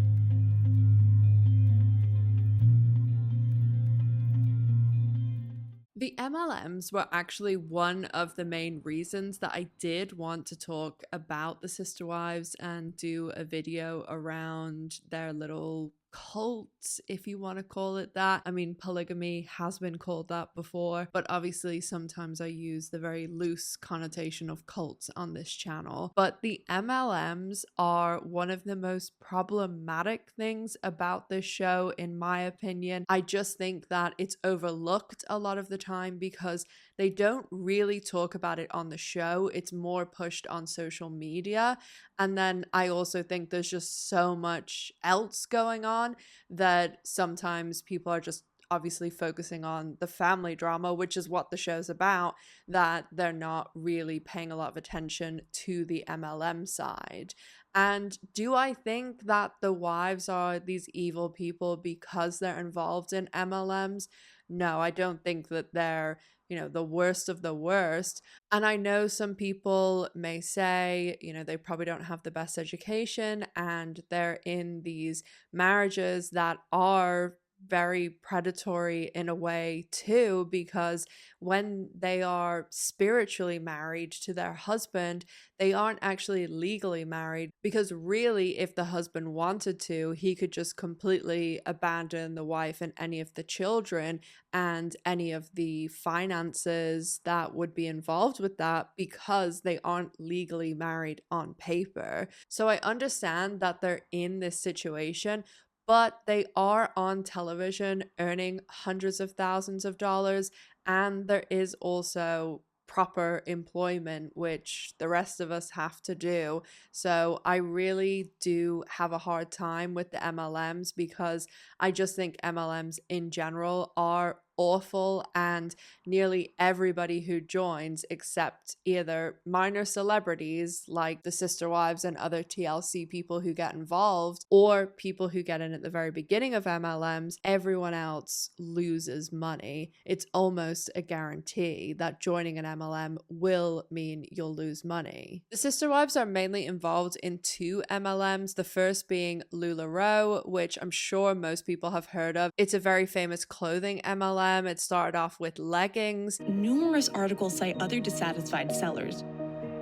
The MLMs were actually one of the main reasons that I did want to talk about the Sisterwives and do a video around their little cult, if you want to call it that. I mean, polygamy has been called that before, but obviously sometimes I use the very loose connotation of cults on this channel. But the MLMs are one of the most problematic things about this show, in my opinion. I just think that it's overlooked a lot of the time because they don't really talk about it on the show. It's more pushed on social media. And then I also think there's just so much else going on that sometimes people are just obviously focusing on the family drama, which is what the show's about, that they're not really paying a lot of attention to the MLM side. And do I think that the wives are these evil people because they're involved in MLMs? No, I don't think that they're, the worst of the worst. And I know some people may say, they probably don't have the best education and they're in these marriages that are very predatory in a way too, because when they are spiritually married to their husband, they aren't actually legally married, because really if the husband wanted to, he could just completely abandon the wife and any of the children and any of the finances that would be involved with that, because they aren't legally married on paper. So I understand that they're in this situation, but they are on television earning hundreds of thousands of dollars, and there is also proper employment, which the rest of us have to do. So I really do have a hard time with the MLMs, because I just think MLMs in general are awful, and nearly everybody who joins, except either minor celebrities like the Sisterwives and other TLC people who get involved, or people who get in at the very beginning of MLMs, everyone else loses money. It's almost a guarantee that joining an MLM will mean you'll lose money. The Sisterwives are mainly involved in 2 MLMs, the first being LuLaRoe, which I'm sure most people have heard of. It's a very famous clothing MLM. It started off with leggings. Numerous articles cite other dissatisfied sellers.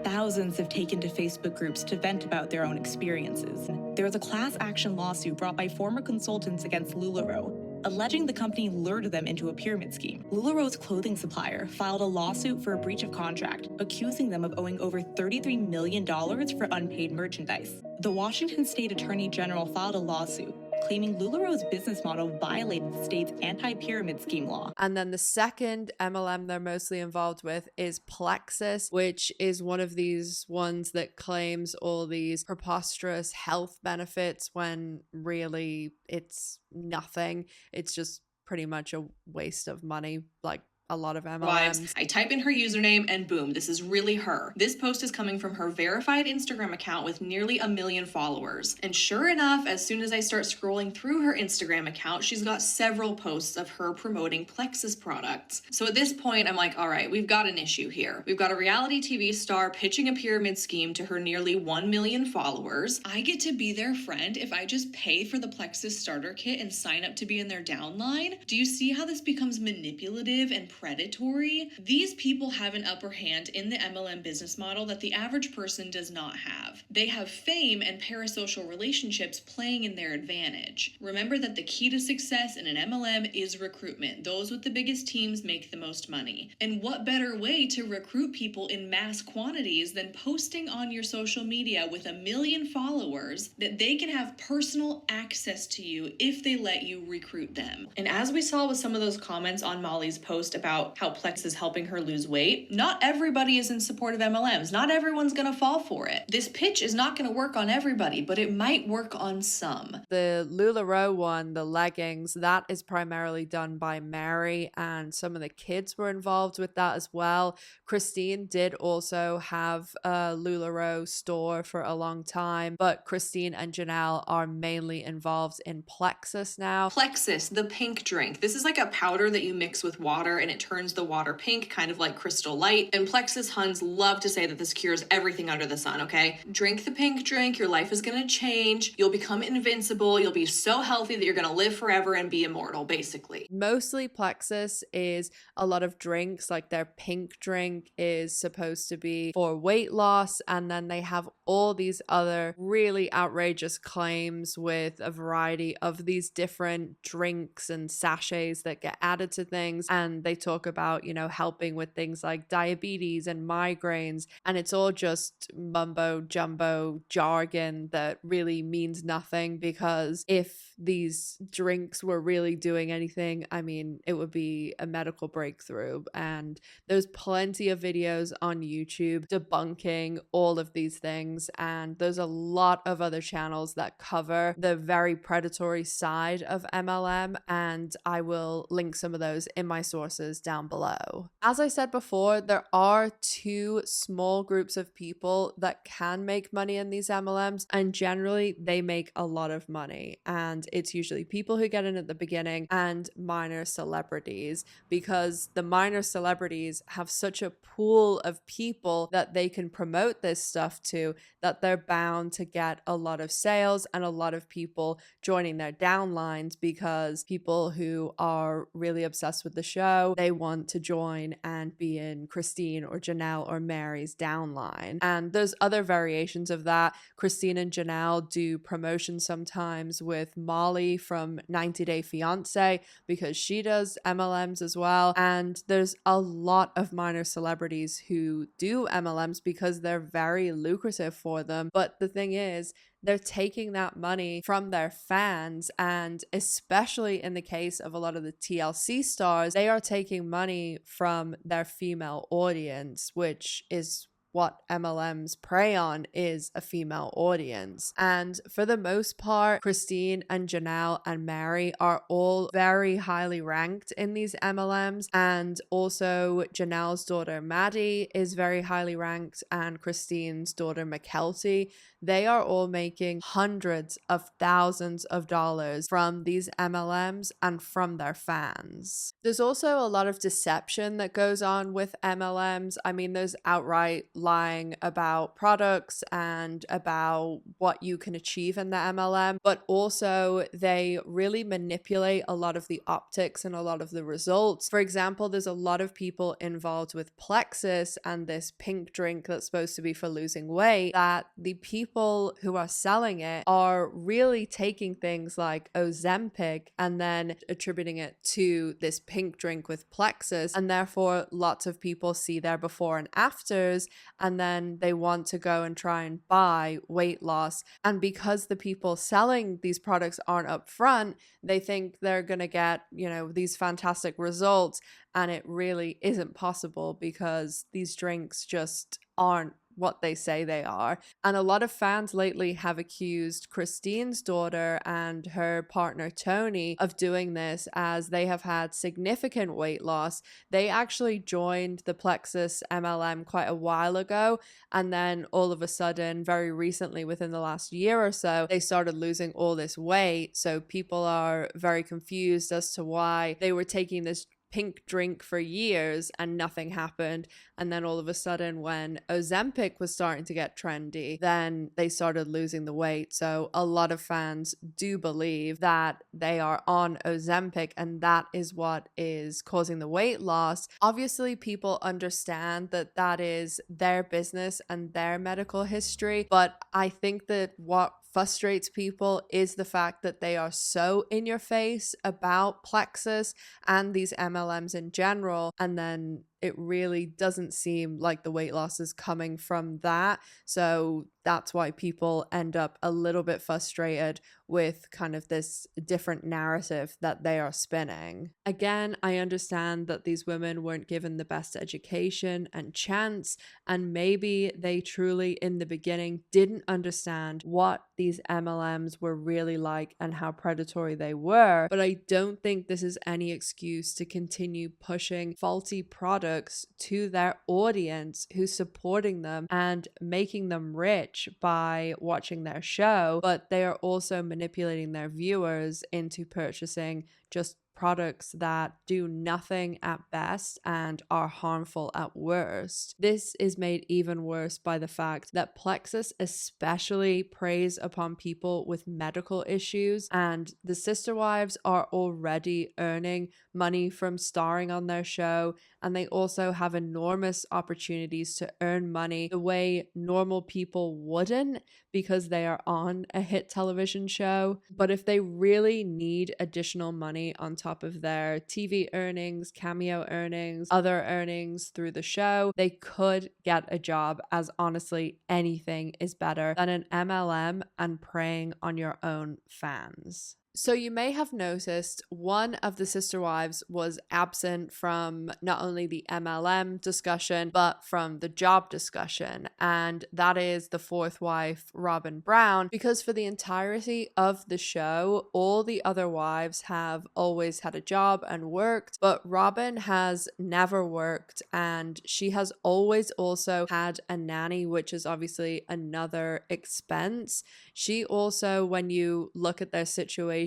Thousands have taken to Facebook groups to vent about their own experiences. There was a class action lawsuit brought by former consultants against LuLaRoe, alleging the company lured them into a pyramid scheme. LuLaRoe's clothing supplier filed a lawsuit for a breach of contract, accusing them of owing over $33 million for unpaid merchandise. The Washington State Attorney General filed a lawsuit, claiming LuLaRoe's business model violated the state's anti-pyramid scheme law. And then the second MLM they're mostly involved with is Plexus, which is one of these ones that claims all these preposterous health benefits when really it's nothing. It's just pretty much a waste of money, like a lot of MLMs. I type in her username and boom, this is really her. This post is coming from her verified Instagram account with nearly 1 million followers. And sure enough, as soon as I start scrolling through her Instagram account, she's got several posts of her promoting Plexus products. So at this point, I'm like, all right, we've got an issue here. We've got a reality TV star pitching a pyramid scheme to her nearly 1 million followers. I get to be their friend if I just pay for the Plexus starter kit and sign up to be in their downline. Do you see how this becomes manipulative and predatory. These people have an upper hand in the MLM business model that the average person does not have. They have fame and parasocial relationships playing in their advantage. Remember that the key to success in an MLM is recruitment. Those with the biggest teams make the most money. And what better way to recruit people in mass quantities than posting on your social media with 1 million followers that they can have personal access to you if they let you recruit them. And as we saw with some of those comments on Molly's post about how Plex is helping her lose weight, not everybody is in support of MLMs. Not everyone's gonna fall for it. This pitch is not gonna work on everybody, but it might work on some. The LuLaRoe one, the leggings, that is primarily done by Meri, and some of the kids were involved with that as well. Christine did also have a LuLaRoe store for a long time, but Christine and Janelle are mainly involved in Plexus now. Plexus, the pink drink. This is like a powder that you mix with water and it turns the water pink, kind of like Crystal Light. And Plexus Huns love to say that this cures everything under the sun, okay? Drink the pink drink, your life is gonna change, you'll become invincible, you'll be so healthy that you're gonna live forever and be immortal, basically. Mostly Plexus is a lot of drinks, like their pink drink is supposed to be for weight loss, and then they have all these other really outrageous claims with a variety of these different drinks and sachets that get added to things, and they talk about, you know, helping with things like diabetes and migraines, and it's all just mumbo jumbo jargon that really means nothing, because if these drinks were really doing anything, I mean, it would be a medical breakthrough. And there's plenty of videos on YouTube debunking all of these things, and there's a lot of other channels that cover the very predatory side of MLM, and I will link some of those in my sources down below. As I said before, there are two small groups of people that can make money in these MLMs, and generally they make a lot of money, and it's usually people who get in at the beginning and minor celebrities, because the minor celebrities have such a pool of people that they can promote this stuff to that they're bound to get a lot of sales and a lot of people joining their downlines, because people who are really obsessed with the show, they want to join and be in Christine or Janelle or Meri's downline. And there's other variations of that. Christine and Janelle do promotions sometimes with Molly from 90 Day Fiancé, because she does MLMs as well. And there's a lot of minor celebrities who do MLMs because they're very lucrative for them. But the thing is, they're taking that money from their fans, and especially in the case of a lot of the TLC stars, they are taking money from their female audience, which is what MLMs prey on, is a female audience. And for the most part, Christine and Janelle and Meri are all very highly ranked in these MLMs, and also Janelle's daughter Maddie is very highly ranked, and Christine's daughter McKelty. They are all making hundreds of thousands of dollars from these MLMs and from their fans. There's also a lot of deception that goes on with MLMs. I mean, there's outright lying about products and about what you can achieve in the MLM, but also they really manipulate a lot of the optics and a lot of the results. For example, there's a lot of people involved with Plexus and this pink drink that's supposed to be for losing weight, that the people who are selling it are really taking things like Ozempic and then attributing it to this pink drink with Plexus, and therefore lots of people see their before and afters, and then they want to go and try and buy weight loss. And because the people selling these products aren't upfront, they think they're gonna get, you know, these fantastic results, and it really isn't possible, because these drinks just aren't what they say they are. And a lot of fans lately have accused Christine's daughter and her partner Tony of doing this, as they have had significant weight loss. They actually joined the Plexus MLM quite a while ago, and then all of a sudden, very recently, within the last year or so, they started losing all this weight. So people are very confused as to why they were taking this pink drink for years and nothing happened. And then all of a sudden, when Ozempic was starting to get trendy, then they started losing the weight. So a lot of fans do believe that they are on Ozempic and that is what is causing the weight loss. Obviously, people understand that that is their business and their medical history, but I think that what frustrates people is the fact that they are so in your face about Plexus and these MLMs in general, and then it really doesn't seem like the weight loss is coming from that. So that's why people end up a little bit frustrated with kind of this different narrative that they are spinning. Again, I understand that these women weren't given the best education and chance, and maybe they truly in the beginning didn't understand what these MLMs were really like and how predatory they were. But I don't think this is any excuse to continue pushing faulty products to their audience who's supporting them and making them rich by watching their show, but they are also manipulating their viewers into purchasing just products that do nothing at best and are harmful at worst. This is made even worse by the fact that Plexus especially preys upon people with medical issues, and the Sisterwives are already earning money from starring on their show, and they also have enormous opportunities to earn money the way normal people wouldn't because they are on a hit television show. But if they really need additional money on top of their TV earnings, cameo earnings, other earnings through the show, they could get a job, as honestly anything is better than an MLM and preying on your own fans. So you may have noticed one of the Sisterwives was absent from not only the MLM discussion, but from the job discussion. And that is the fourth wife, Robyn Brown, because for the entirety of the show, all the other wives have always had a job and worked, but Robyn has never worked, and she has always also had a nanny, which is obviously another expense. She also, when you look at their situation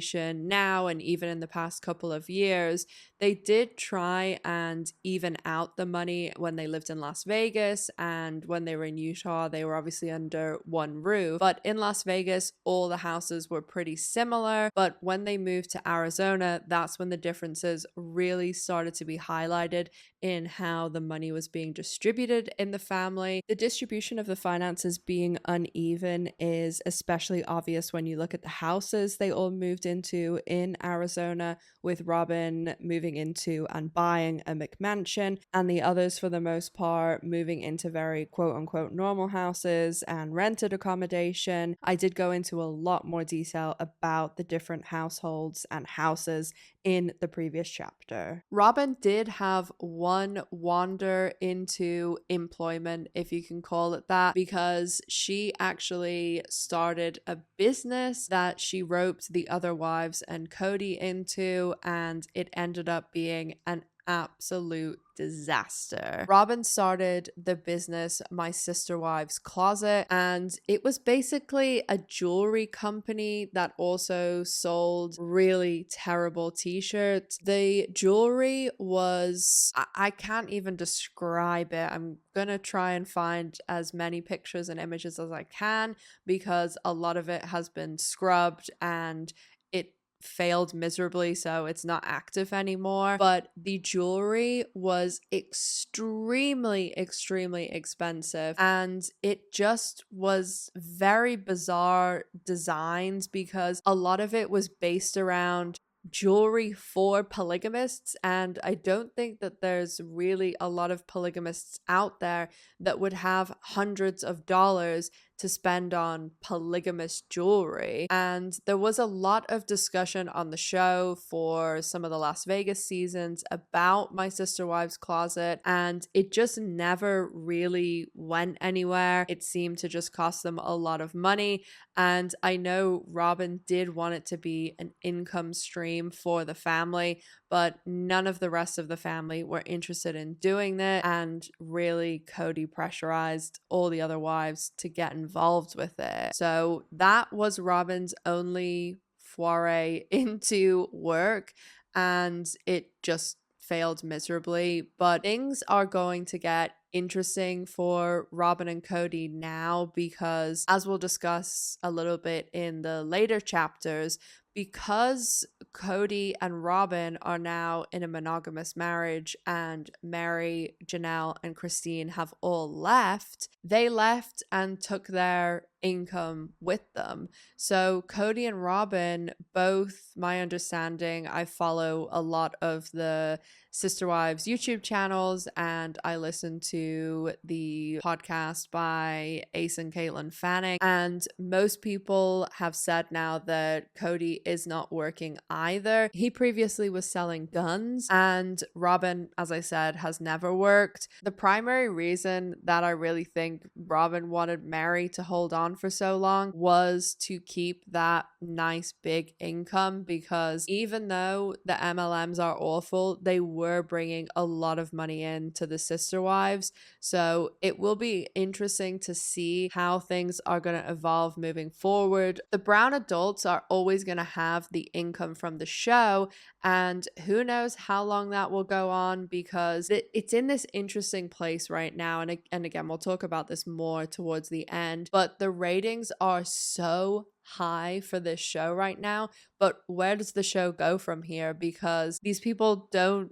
now and even in the past couple of years, they did try and even out the money when they lived in Las Vegas, and when they were in Utah, they were obviously under one roof. But in Las Vegas, all the houses were pretty similar. But when they moved to Arizona, that's when the differences really started to be highlighted in how the money was being distributed in the family. The distribution of the finances being uneven is especially obvious when you look at the houses they all moved into in Arizona, with Robyn moving into and buying a McMansion, and the others for the most part moving into very quote-unquote normal houses and rented accommodation. I did go into a lot more detail about the different households and houses in the previous chapter. Robyn did have one wander into employment, if you can call it that, because she actually started a business that she roped the other wives and Kody into, and it ended up being an absolute disaster. Robyn started the business My Sisterwives Closet, and it was basically a jewelry company that also sold really terrible t-shirts. The jewelry was, I can't even describe it. I'm gonna try and find as many pictures and images as I can, because a lot of it has been scrubbed and it failed miserably, so it's not active anymore. But the jewelry was extremely expensive, and it just was very bizarre designs, because a lot of it was based around jewelry for polygamists, and I don't think that there's really a lot of polygamists out there that would have hundreds of dollars to spend on polygamous jewelry. And there was a lot of discussion on the show for some of the Las Vegas seasons about My Sisterwives Closet, and it just never really went anywhere. It seemed to just cost them a lot of money, and I know Robyn did want it to be an income stream for the family, but none of the rest of the family were interested in doing that, and really Kody pressurized all the other wives to get involved with it. So that was Robyn's only foray into work, and it just failed miserably, but things are going to get interesting for Robyn and Kody now because, as we'll discuss a little bit in the later chapters, because Kody and Robyn are now in a monogamous marriage and Meri, Janelle, and Christine have all left, they left and took their income with them. So Kody and Robyn, both, my understanding, I follow a lot of the Sisterwives YouTube channels and I listen to the podcast by Ace and Katelyn Fanning, and most people have said now that Kody is not working either. He previously was selling guns, and Robyn, as I said, has never worked. The primary reason that I really think Robyn wanted Meri to hold on for so long was to keep that nice big income, because even though the MLMs are awful, they were bringing a lot of money in to the Sisterwives. So it will be interesting to see how things are going to evolve moving forward. The Brown adults are always going to have the income from the show, and who knows how long that will go on, because it's in this interesting place right now. And again, we'll talk about this more towards the end, but the ratings are so high for this show right now. But where does the show go from here? Because these people don't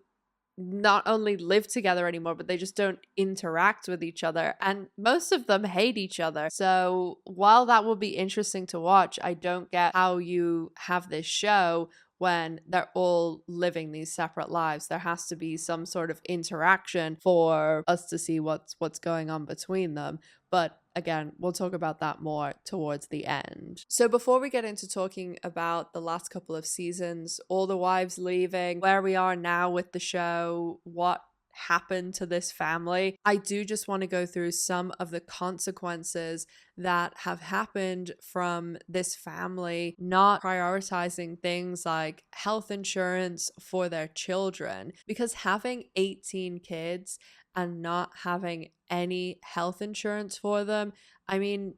not only live together anymore, but they just don't interact with each other, and most of them hate each other. So while that will be interesting to watch, I don't get how you have this show when they're all living these separate lives. There has to be some sort of interaction for us to see what's going on between them. But again, we'll talk about that more towards the end. So before we get into talking about the last couple of seasons, all the wives leaving, where we are now with the show, what happened to this family, I do just want to go through some of the consequences that have happened from this family not prioritizing things like health insurance for their children, because having 18 kids and not having any health insurance for them, I mean,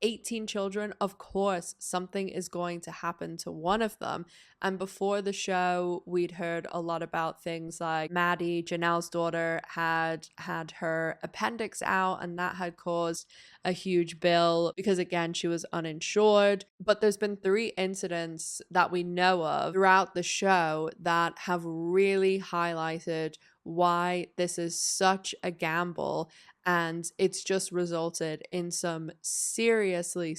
18 children, of course something is going to happen to one of them. And before the show, we'd heard a lot about things like Maddie, Janelle's daughter, had her appendix out, and that had caused a huge bill because, again, she was uninsured. But there's been 3 incidents that we know of throughout the show that have really highlighted why this is such a gamble, and it's just resulted in some seriously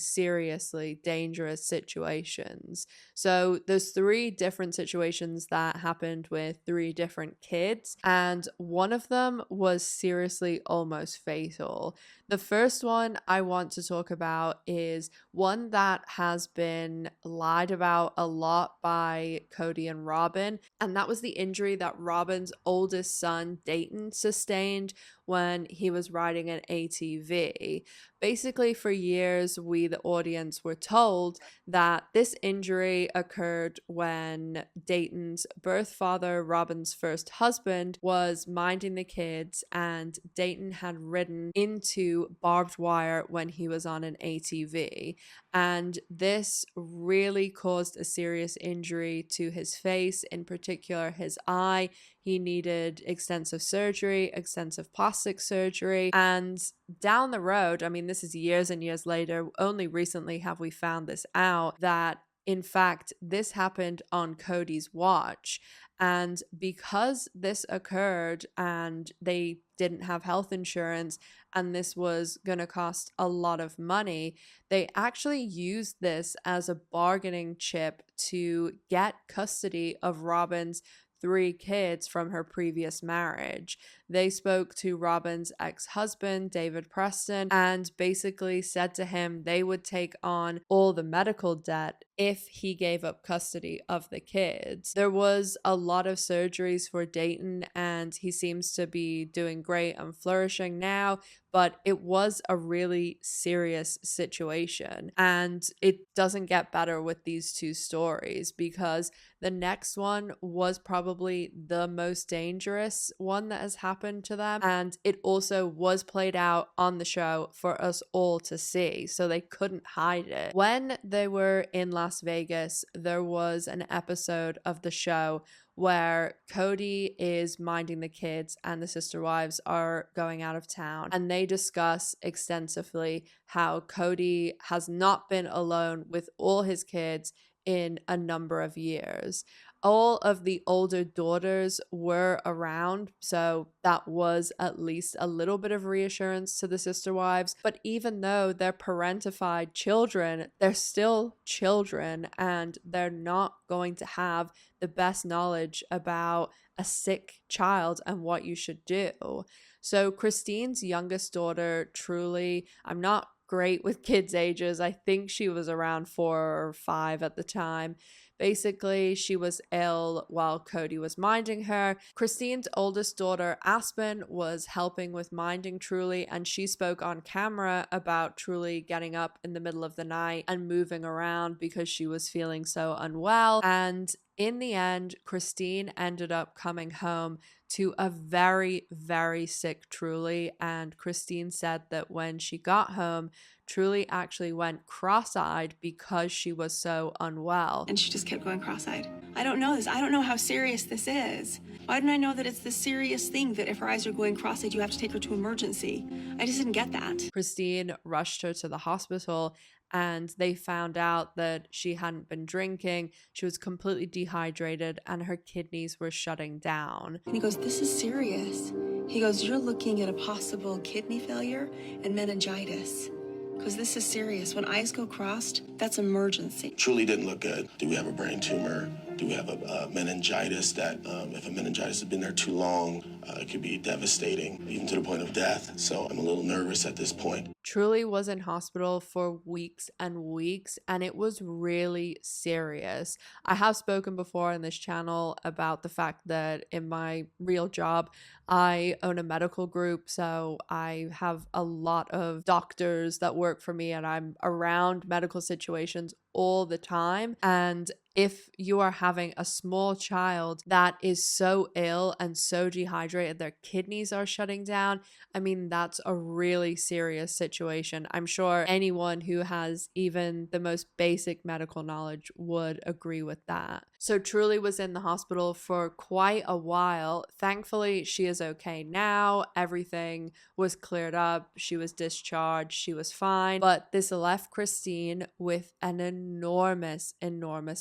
dangerous situations. So there's 3 different situations that happened with 3 different kids, and one of them was seriously almost fatal. The first one I want to talk about is one that has been lied about a lot by Kody and Robyn, and that was the injury that Robyn's oldest son, Dayton, sustained when he was riding an ATV. Basically, for years, we, the audience, were told that this injury occurred when Dayton's birth father, Robyn's first husband, was minding the kids, and Dayton had ridden into barbed wire when he was on an ATV. And this really caused a serious injury to his face, in particular his eye. He needed extensive surgery, extensive plastic surgery, and down the road, I mean, this is years and years later, only recently have we found this out, that in fact, this happened on Kody's watch. And because this occurred and they didn't have health insurance and this was going to cost a lot of money, they actually used this as a bargaining chip to get custody of Robyn's 3 kids from her previous marriage. They spoke to Robyn's ex-husband, David Preston, and basically said to him they would take on all the medical debt if he gave up custody of the kids. There was a lot of surgeries for Dayton, and he seems to be doing great and flourishing now, but it was a really serious situation. And it doesn't get better with these 2 stories, because The next one was probably the most dangerous one that has happened to them, and it also was played out on the show for us all to see, so they couldn't hide it. When they were in Las Vegas, there was an episode of the show where Kody is minding the kids and the Sisterwives are going out of town, and they discuss extensively how Kody has not been alone with all his kids in a number of years. All of the older daughters were around, so that was at least a little bit of reassurance to the Sisterwives. But even though they're parentified children, they're still children, and they're not going to have the best knowledge about a sick child and what you should do. So Christine's youngest daughter, Truly, I'm not great with kids' ages. I think she was around 4 or 5 at the time. Basically, she was ill while Kody was minding her. Christine's oldest daughter, Aspen, was helping with minding Truly, and she spoke on camera about Truly getting up in the middle of the night and moving around because she was feeling so unwell. And in the end, Christine ended up coming home to a very, very sick Truly, and Christine said that when she got home, Truly actually went cross-eyed because she was so unwell. And she just kept going cross-eyed. I don't know this. I don't know how serious this is. Why didn't I know that it's the serious thing that if her eyes are going cross-eyed, you have to take her to emergency? I just didn't get that. Christine rushed her to the hospital, and they found out that she hadn't been drinking. She was completely dehydrated and her kidneys were shutting down. And he goes, this is serious. He goes, you're looking at a possible kidney failure and meningitis. Because this is serious. When eyes go crossed, that's emergency. Truly didn't look good. Do we have a brain tumor? Do we have a meningitis that, if a meningitis has been there too long, it could be devastating, even to the point of death. So I'm a little nervous at this point. Truly was in hospital for weeks and weeks, and it was really serious. I have spoken before on this channel about the fact that in my real job, I own a medical group, so I have a lot of doctors that work for me, and I'm around medical situations all the time. And if you are having a small child that is so ill and so dehydrated, their kidneys are shutting down, I mean, that's a really serious situation. I'm sure anyone who has even the most basic medical knowledge would agree with that. So Truly was in the hospital for quite a while. Thankfully, she is okay now. Everything was cleared up. She was discharged. She was fine. But this left Christine with an enormous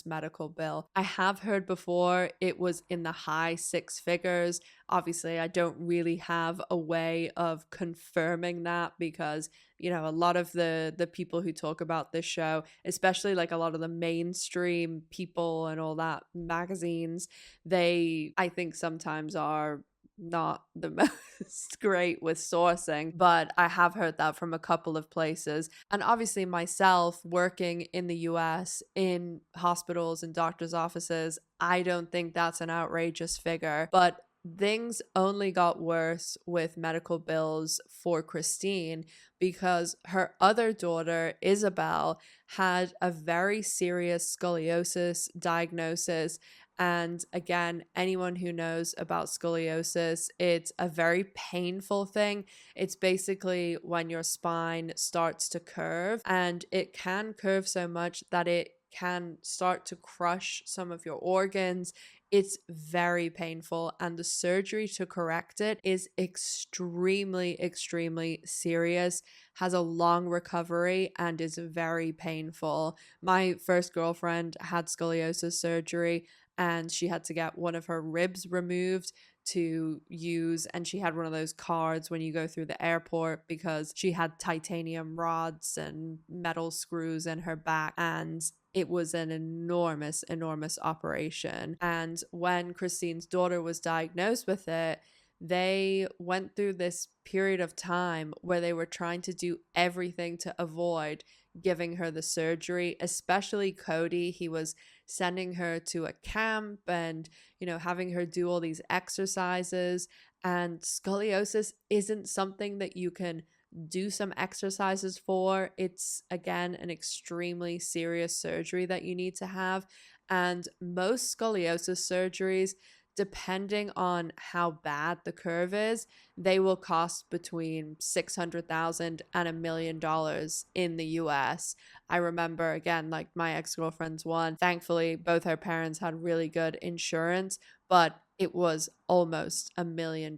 medical bill. I have heard before it was in the high 6 figures. Obviously, I don't really have a way of confirming that because, you know, a lot of the people who talk about this show, especially like a lot of the mainstream people and all that magazines, they, I think sometimes are not the most great with sourcing, but I have heard that from a couple of places. And obviously myself working in the US in hospitals and doctors' offices, I don't think that's an outrageous figure. But things only got worse with medical bills for Christine because her other daughter, Isabel, had a very serious scoliosis diagnosis. And again, anyone who knows about scoliosis, it's a very painful thing. It's basically when your spine starts to curve, and it can curve so much that it can start to crush some of your organs. It's very painful, and the surgery to correct it is extremely serious, has a long recovery, and is very painful. My first girlfriend had scoliosis surgery, and she had to get one of her ribs removed to use, and she had one of those cards when you go through the airport because she had titanium rods and metal screws in her back, and it was an enormous operation. And when Christine's daughter was diagnosed with it, they went through this period of time where they were trying to do everything to avoid giving her the surgery, especially Kody. He was sending her to a camp and, you know, having her do all these exercises. And scoliosis isn't something that you can do some exercises for. It's, again, an extremely serious surgery that you need to have. And most scoliosis surgeries, depending on how bad the curve is, they will cost between $600,000 and $1 million in the US. I remember, again, like my ex-girlfriend's one, thankfully both her parents had really good insurance, but it was almost $1 million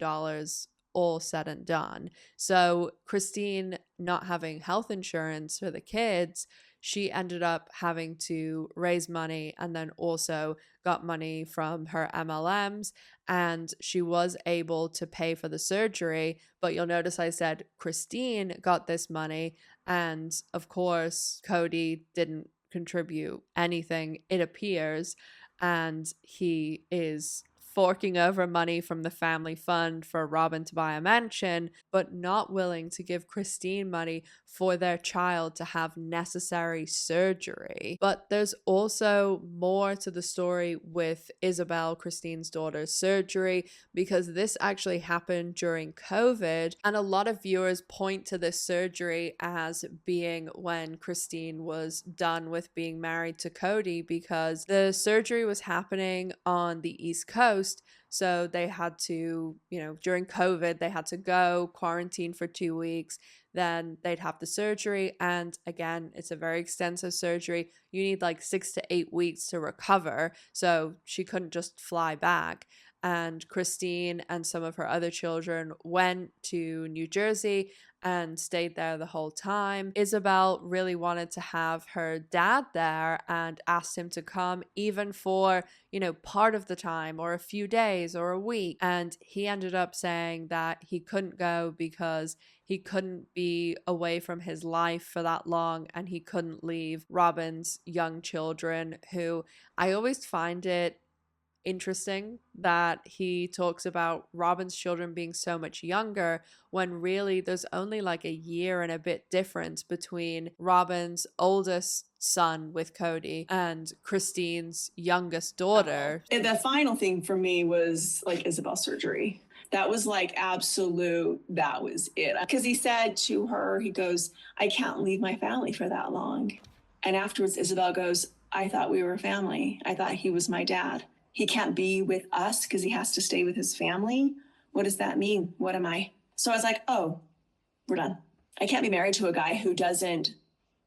all said and done. So Christine not having health insurance for the kids, she ended up having to raise money and then also got money from her MLMs, and she was able to pay for the surgery. But you'll notice I said Christine got this money, and of course Kody didn't contribute anything, it appears, and he is forking over money from the family fund for Robyn to buy a mansion, but not willing to give Christine money for their child to have necessary surgery. But there's also more to the story with Isabel, Christine's daughter's surgery, because this actually happened during COVID, and a lot of viewers point to this surgery as being when Christine was done with being married to Kody, because the surgery was happening on the East Coast. So they had to, during COVID, they had to go quarantine for 2 weeks. Then they'd have the surgery. And again, it's a very extensive surgery. You need like 6 to 8 weeks to recover. So she couldn't just fly back. And Christine and some of her other children went to New Jersey and stayed there the whole time. Isabel really wanted to have her dad there and asked him to come even for, part of the time or a few days or a week. And he ended up saying that he couldn't go because he couldn't be away from his life for that long, and he couldn't leave Robyn's young children, who I always find it interesting that he talks about Robyn's children being so much younger when really there's only like a year and a bit difference between Robyn's oldest son with Kody and Christine's youngest daughter. And the final thing for me was like Isabel's surgery. That was like absolute, that was it. Because he said to her, he goes, I can't leave my family for that long. And afterwards, Isabel goes, I thought we were family. I thought he was my dad. He can't be with us because he has to stay with his family. What does that mean? What am I? So I was like, oh, we're done. I can't be married to a guy who doesn't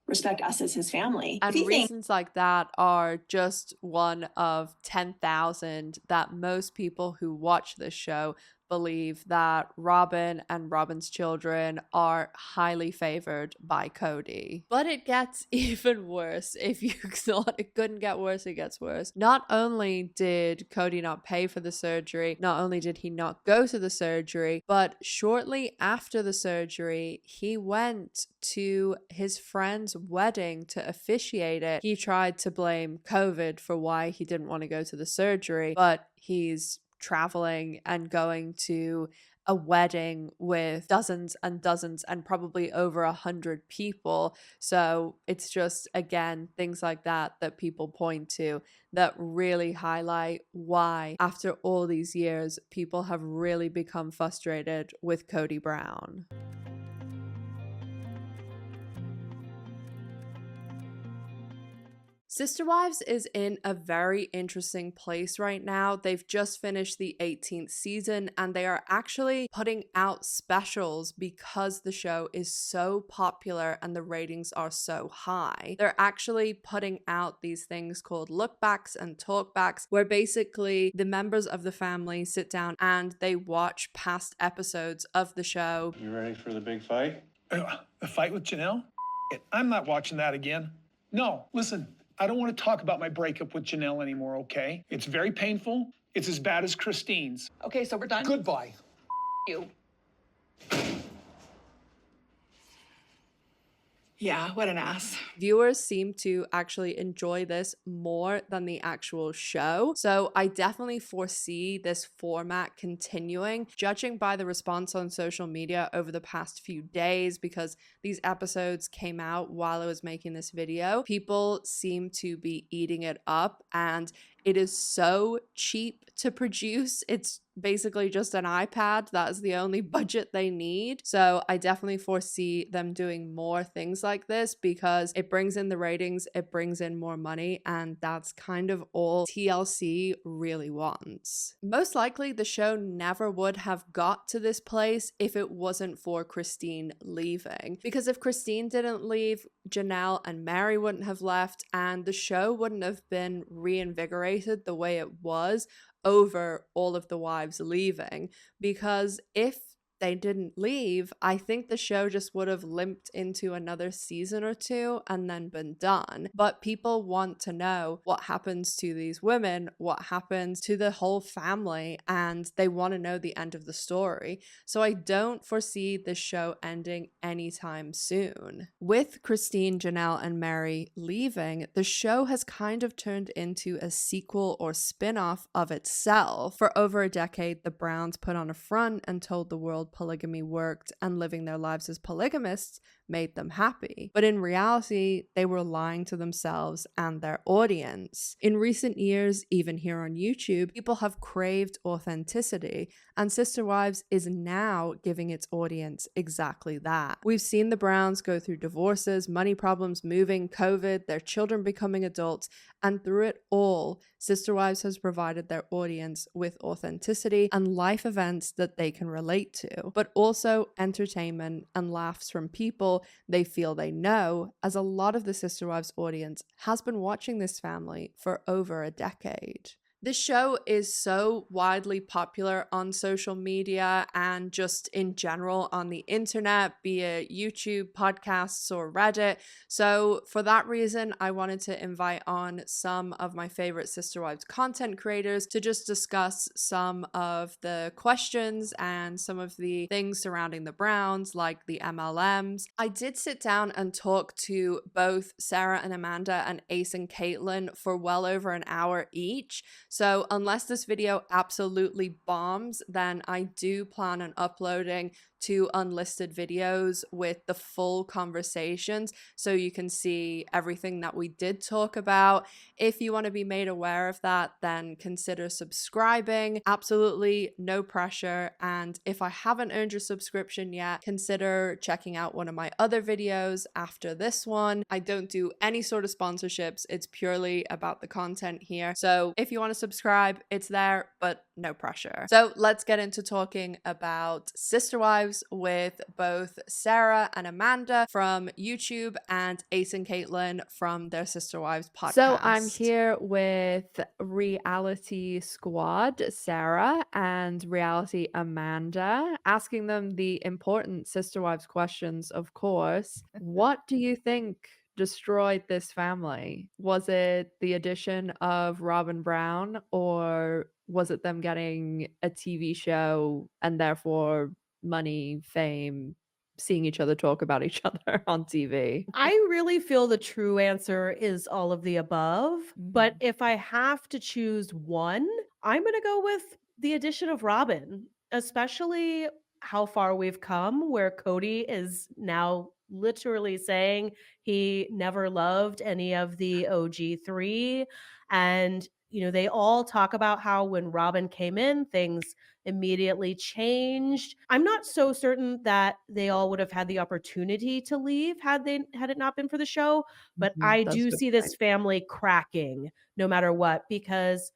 respect us as his family. And reasons like that are just one of 10,000 that most people who watch this show believe that Robyn and Robyn's children are highly favored by Kody. But it gets even worse. If you thought it couldn't get worse, it gets worse. Not only did Kody not pay for the surgery, not only did he not go to the surgery, but shortly after the surgery, he went to his friend's wedding to officiate it. He tried to blame COVID for why he didn't want to go to the surgery, but he's traveling and going to a wedding with dozens and dozens and probably over 100 people. So it's just, again, things like that people point to that really highlight why, after all these years, people have really become frustrated with Kody Brown. Sisterwives is in a very interesting place right now. They've just finished the 18th season and they are actually putting out specials because the show is so popular and the ratings are so high. They're actually putting out these things called lookbacks and talkbacks, where basically the members of the family sit down and they watch past episodes of the show. You ready for the big fight? The fight with Janelle? I'm not watching that again. No, listen. I don't want to talk about my breakup with Janelle anymore, okay? It's very painful. It's as bad as Christine's. Okay, so we're done? Goodbye. You. Yeah, what an ass. Viewers seem to actually enjoy this more than the actual show. So I definitely foresee this format continuing, judging by the response on social media over the past few days, because these episodes came out while I was making this video. People seem to be eating it up, and It is so cheap to produce. It's basically just an iPad. That is the only budget they need. So I definitely foresee them doing more things like this because it brings in the ratings, it brings in more money, and that's kind of all TLC really wants. Most likely the show never would have got to this place if it wasn't for Christine leaving. Because if Christine didn't leave, Janelle and Meri wouldn't have left, and the show wouldn't have been reinvigorated the way it was over all of the wives leaving. Because if they didn't leave, I think the show just would have limped into another season or two and then been done. But people want to know what happens to these women, what happens to the whole family, and they want to know the end of the story. So I don't foresee the show ending anytime soon. With Christine, Janelle, and Meri leaving, the show has kind of turned into a sequel or spin-off of itself. For over a decade, the Browns put on a front and told the world polygamy worked and living their lives as polygamists made them happy. But in reality, they were lying to themselves and their audience. In recent years, even here on YouTube, people have craved authenticity, and Sisterwives is now giving its audience exactly that. We've seen the Browns go through divorces, money problems, moving, COVID, their children becoming adults, and through it all, Sisterwives has provided their audience with authenticity and life events that they can relate to, but also entertainment and laughs from people they feel they know, as a lot of the Sisterwives audience has been watching this family for over a decade. This show is so widely popular on social media and just in general on the internet, be it YouTube, podcasts, or Reddit. So for that reason, I wanted to invite on some of my favorite Sisterwives content creators to just discuss some of the questions and some of the things surrounding the Browns, like the MLMs. I did sit down and talk to both Sarah and Amanda and Ace and Katelyn for well over an hour each. So unless this video absolutely bombs, then I do plan on uploading 2 unlisted videos with the full conversations so you can see everything that we did talk about. If you want to be made aware of that, then consider subscribing. Absolutely no pressure. And if I haven't earned your subscription yet, consider checking out one of my other videos after this one. I don't do any sort of sponsorships. It's purely about the content here. So if you want to subscribe, it's there, but no pressure. So let's get into talking about Sisterwives with both Sarah and Amanda from YouTube and Ace and Katelyn from their Sisterwives podcast. So I'm here with Reality Squad Sarah and Reality Amanda, asking them the important Sisterwives questions, of course. What do you think destroyed this family? Was it the addition of Robyn Brown, or was it them getting a TV show and therefore money, fame, seeing each other talk about each other on TV? I really feel the true answer is all of the above. But if I have to choose one, I'm going to go with the addition of Robyn, especially how far we've come, where Kody is now literally saying he never loved any of the OG3. And, they all talk about how when Robyn came in, things immediately changed. I'm not so certain that they all would have had the opportunity to leave had it not been for the show, but I do see this family cracking no matter what, because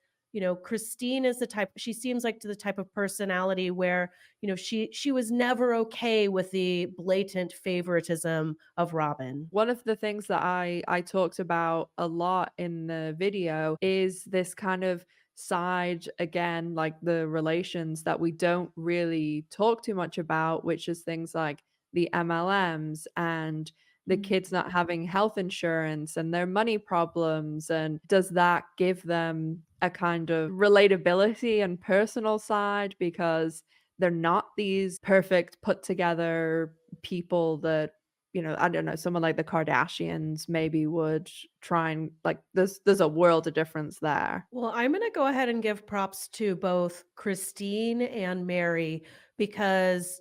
Christine is she seems like the type of personality where, she was never okay with the blatant favoritism of Robyn. One of the things that I talked about a lot in the video is this kind of side, again, like the relations that we don't really talk too much about, which is things like the MLMs and the kids not having health insurance and their money problems. And does that give them a kind of relatability and personal side, because they're not these perfect put together people that, I don't know, someone like the Kardashians maybe would try and, like, there's a world of difference there. Well, I'm going to go ahead and give props to both Christine and Meri, because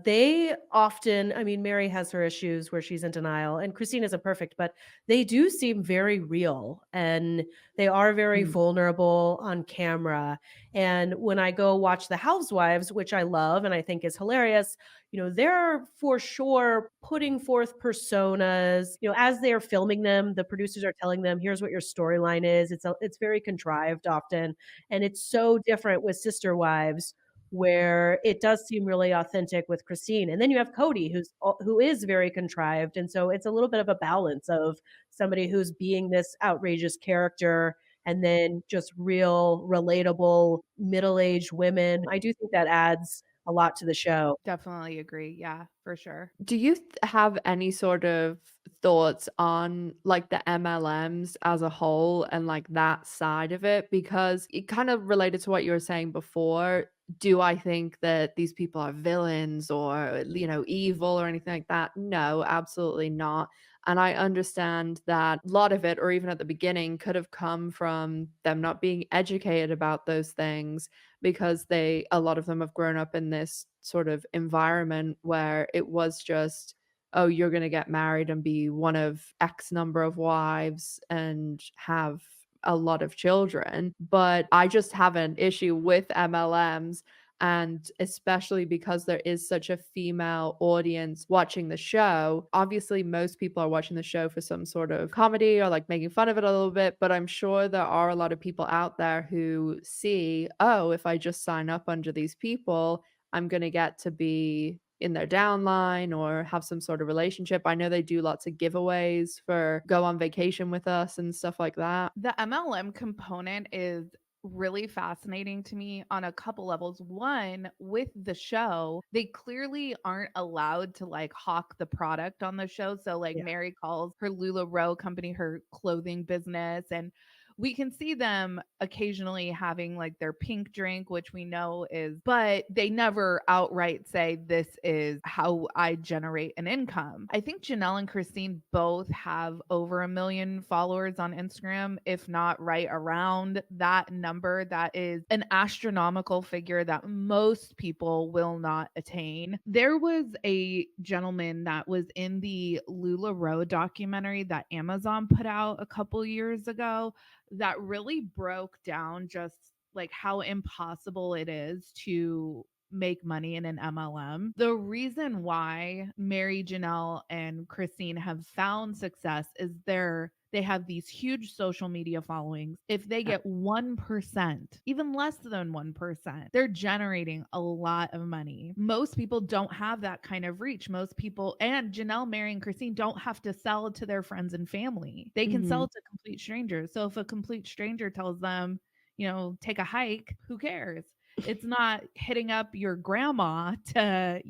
They often, I mean, Meri has her issues where she's in denial, and Christine isn't perfect, but they do seem very real and they are very vulnerable on camera. And when I go watch The Housewives, which I love and I think is hilarious, they're for sure putting forth personas. As they're filming them, the producers are telling them, "Here's what your storyline is." It's very contrived often, and it's so different with Sister Wives, where it does seem really authentic with Christine. And then you have Kody, who is very contrived. And so it's a little bit of a balance of somebody who's being this outrageous character and then just real, relatable, middle-aged women. I do think that adds a lot to the show. Definitely agree. Yeah, for sure. Do you have any sort of thoughts on like the MLMs as a whole and like that side of it? Because it kind of related to what you were saying before. Do I think that these people are villains or, evil or anything like that? No, absolutely not. And I understand that a lot of it, or even at the beginning, could have come from them not being educated about those things, because a lot of them have grown up in this sort of environment where it was just, oh, you're going to get married and be one of X number of wives and have a lot of children. But I just have an issue with MLMs. And especially because there is such a female audience watching the show. Obviously, most people are watching the show for some sort of comedy or like making fun of it a little bit. But I'm sure there are a lot of people out there who see, oh, if I just sign up under these people, I'm going to get to be in their downline or have some sort of relationship. I know they do lots of giveaways for go on vacation with us and stuff like that. The MLM component is really fascinating to me on a couple levels. One, with the show, they clearly aren't allowed to like hawk the product on the show. So like Meri calls her LuLaRoe company her clothing business, and we can see them occasionally having like their pink drink, which we know is, but they never outright say this is how I generate an income. I think Janelle and Christine both have over 1 million followers on Instagram, if not right around that number. That is an astronomical figure that most people will not attain. There was a gentleman that was in the LuLaRoe documentary that Amazon put out a couple years ago that really broke down just like how impossible it is to make money in an MLM. The reason why Meri, Janelle, and Christine have found success is they have these huge social media followings. If they get 1%, even less than 1%, they're generating a lot of money. Most people don't have that kind of reach. Most people, and Janelle, Meri, and Christine don't have to sell to their friends and family. They can sell to complete strangers. So if a complete stranger tells them, take a hike, who cares? It's not hitting up your grandma to,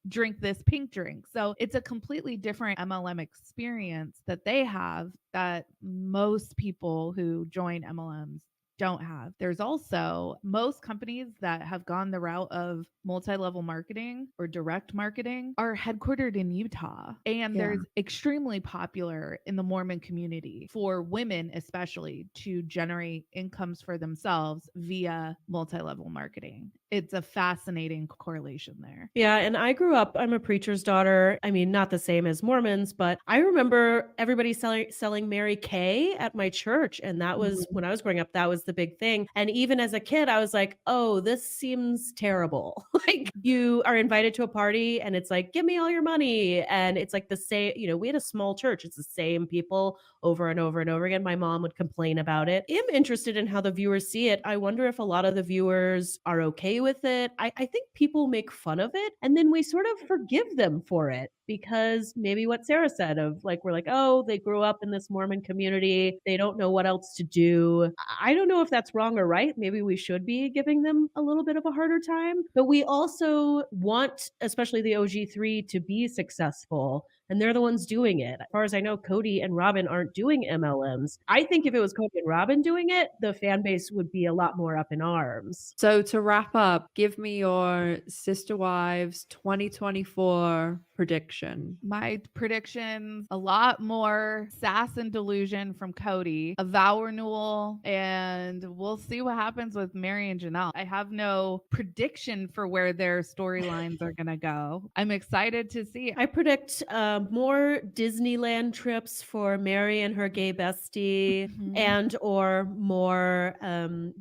drink this pink drink. So it's a completely different MLM experience that they have that most people who join MLMs don't have. There's also most companies that have gone the route of multi-level marketing or direct marketing are headquartered in Utah. And there's extremely popular in the Mormon community for women, especially, to generate incomes for themselves via multi-level marketing. It's a fascinating correlation there. Yeah. And I grew up, I'm a preacher's daughter. I mean, not the same as Mormons, but I remember everybody selling Mary Kay at my church. And that was when I was growing up, that was the big thing. And even as a kid, I was like, oh, this seems terrible. Like you are invited to a party and it's like, give me all your money. And it's like the same, we had a small church. It's the same people over and over and over again. My mom would complain about it. I'm interested in how the viewers see it. I wonder if a lot of the viewers are okay with it. I think people make fun of it and then we sort of forgive them for it, because maybe what Sarah said of like, we're like, oh, they grew up in this Mormon community. They don't know what else to do. I don't know if that's wrong or right. Maybe we should be giving them a little bit of a harder time, but we also want, especially the OG3, to be successful. And they're the ones doing it. As far as I know, Kody and Robyn aren't doing MLMs. I think if it was Kody and Robyn doing it, the fan base would be a lot more up in arms. So to wrap up, give me your Sisterwives 2024 prediction? My predictions, a lot more sass and delusion from Kody, a vow renewal, and we'll see what happens with Meri and Janelle. I have no prediction for where their storylines are going to go. I'm excited to see. I predict more Disneyland trips for Meri and her gay bestie, and or more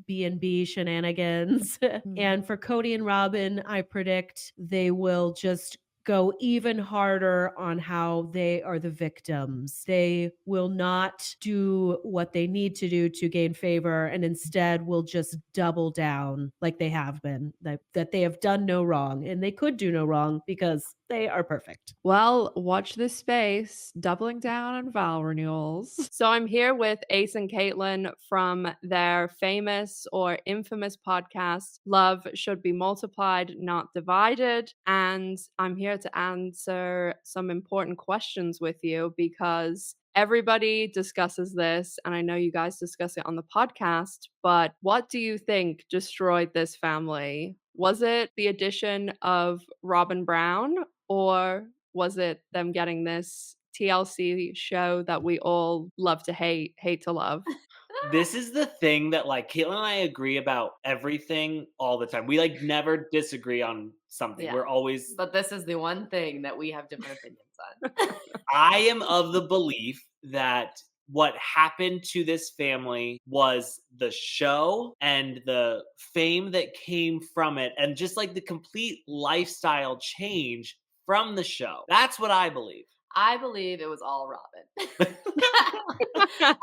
B&B shenanigans. And for Kody and Robyn, I predict they will just go even harder on how they are the victims. They will not do what they need to do to gain favor, and instead will just double down like they have been, that they have done no wrong, and they could do no wrong because they are perfect. Well, watch this space, doubling down on vow renewals. So I'm here with Ace and Katelyn from their famous or infamous podcast, Love Should Be Multiplied, Not Divided. And I'm here to answer some important questions with you because everybody discusses this, and I know you guys discuss it on the podcast, but what do you think destroyed this family? Was it the addition of Robyn Brown, or was it them getting this TLC show that we all love to hate to love? This is the thing that like Katelyn and I agree about everything all the time. We like never disagree on something. Yeah. We're always. But this is the one thing that we have different opinions on. I am of the belief that what happened to this family was the show and the fame that came from it, and just like the complete lifestyle change from the show. That's what I believe. I believe it was all Robyn.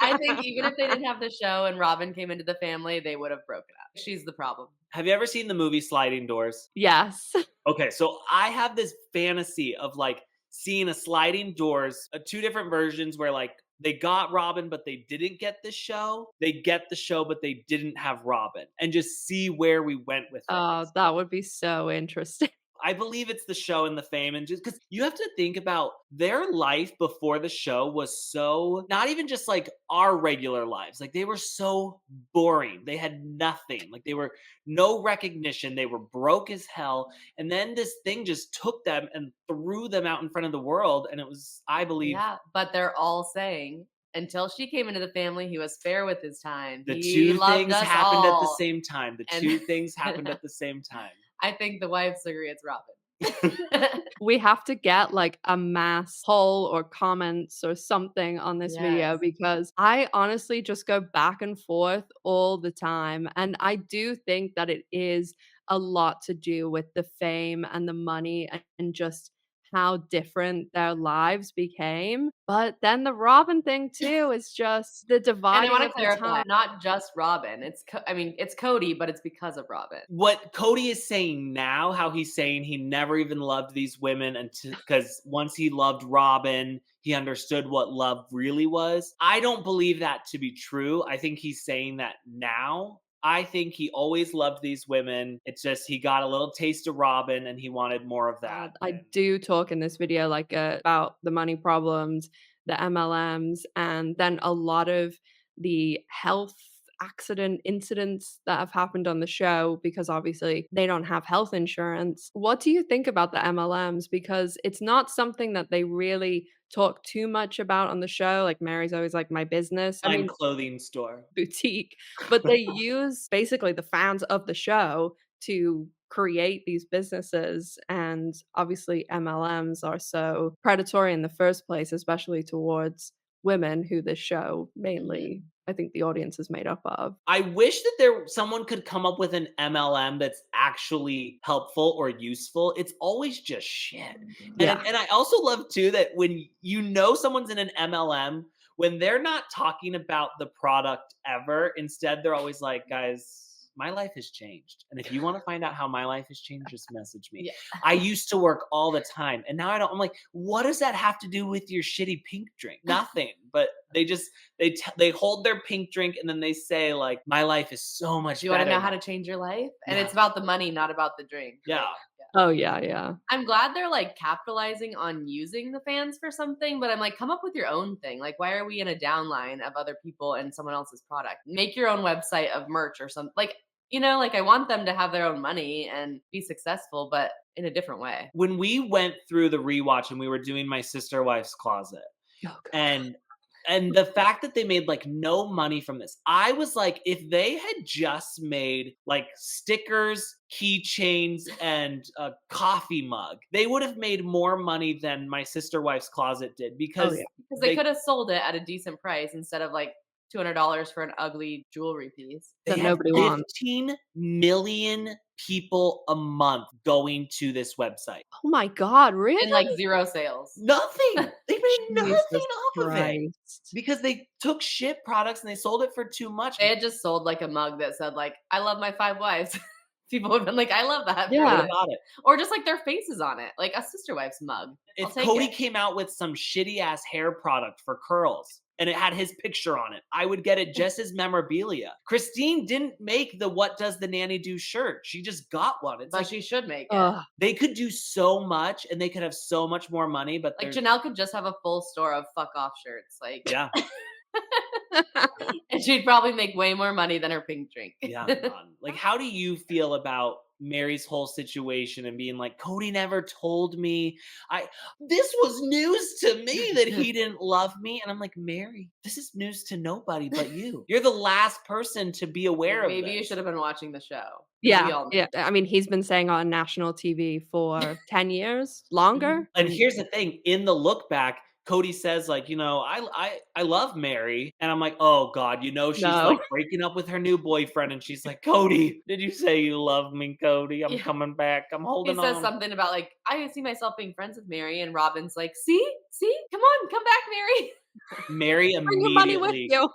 I think even if they didn't have the show and Robyn came into the family, they would have broken up. She's the problem. Have you ever seen the movie Sliding Doors? Yes. Okay, so I have this fantasy of like seeing a Sliding Doors, two different versions where like they got Robyn, but they didn't get the show. They get the show, but they didn't have Robyn, and just see where we went with it. Oh, that would be so interesting. I believe it's the show and the fame, and just because you have to think about their life before the show was so not even just like our regular lives. Like they were so boring. They had nothing. Like they were no recognition. They were broke as hell. And then this thing just took them and threw them out in front of the world. And it was, I believe. Yeah, but they're all saying until she came into the family, he was fair with his time. The He two loved things us happened at the all. same time. The And- two things happened at the same time. I think the wives agree it's Robyn. We have to get like a mass poll or comments or something on this video, Yes. because I honestly just go back and forth all the time. And I do think that it is a lot to do with the fame and the money and just how different their lives became. But then the Robyn thing too is just the And I dividing want to of the clarify, time. not just Robyn. It's it's Kody, but it's because of Robyn. What Kody is saying now, how he's saying he never even loved these women until because once he loved Robyn, he understood what love really was. I don't believe that to be true. I think he's saying that now. I think he always loved these women. It's just he got a little taste of Robyn and he wanted more of that. I do talk in this video like about the money problems, the MLMs, and then a lot of the health accident incidents that have happened on the show, because obviously they don't have health insurance. What do you think about the MLMs? Because it's not something that they really talk too much about on the show. Like Meri's always like, my business. I mean, clothing store. Boutique. But they use basically the fans of the show to create these businesses. And obviously MLMs are so predatory in the first place, especially towards women who this show mainly, I think the audience is made up of. I wish that someone could come up with an MLM that's actually helpful or useful. It's always just shit. Yeah. And I also love too that when you know someone's in an MLM, when they're not talking about the product ever, instead they're always like, guys, my life has changed. And if you want to find out how my life has changed, just message me. Yeah. I used to work all the time and now I don't. I'm like, what does that have to do with your shitty pink drink? Nothing. But they hold their pink drink and then they say like, my life is so much better. Do you want to know how to change your life? And it's about the money, not about the drink. Yeah. Oh yeah. I'm glad they're like capitalizing on using the fans for something, but I'm like, come up with your own thing. Like, why are we in a downline of other people and someone else's product? Make your own website of merch or something. Like, You know, like I want them to have their own money and be successful, but in a different way. When we went through the rewatch and we were doing my Sisterwife's closet, and the fact that they made like no money from this, I was like, if they had just made like stickers, keychains, and a coffee mug, they would have made more money than my Sisterwife's closet did because they could have sold it at a decent price instead of like $200 for an ugly jewelry piece that nobody wants. 15 million people a month going to this website. Oh my God, really? And like 0 sales. Nothing. They made nothing off of it. Christ. Because they took shit products and they sold it for too much. They had just sold like a mug that said like, I love my 5 wives. People would have been like, I love that. Yeah. What about it? Or just like their faces on it. Like a Sisterwife's mug. If Kody came out with some shitty ass hair product for curls and it had his picture on it, I would get it just as memorabilia. Christine didn't make the What Does the Nanny Do shirt. She just got one. It's but like, she should make it. They could do so much and they could have so much more money, but like Janelle could just have a full store of fuck off shirts. Like, yeah. And she'd probably make way more money than her pink drink. Yeah. Like, how do you feel about Meri's whole situation and being like, Kody never told me. This was news to me that he didn't love me. And I'm like, Meri, this is news to nobody but you. You're the last person to be aware of Maybe you this. should have been watching the show. Yeah. I mean, he's been saying on national TV for 10 years, longer. And here's the thing, in the look back, Kody says like, you know, I love Meri. And I'm like, oh God, you know, she's like breaking up with her new boyfriend. And she's like, Kody, did you say you love me, Kody? I'm coming back. I'm holding on. He says something about like, I see myself being friends with Meri. And Robyn's like, see, come on, come back, Meri. Meri Bring your money with immediately, you.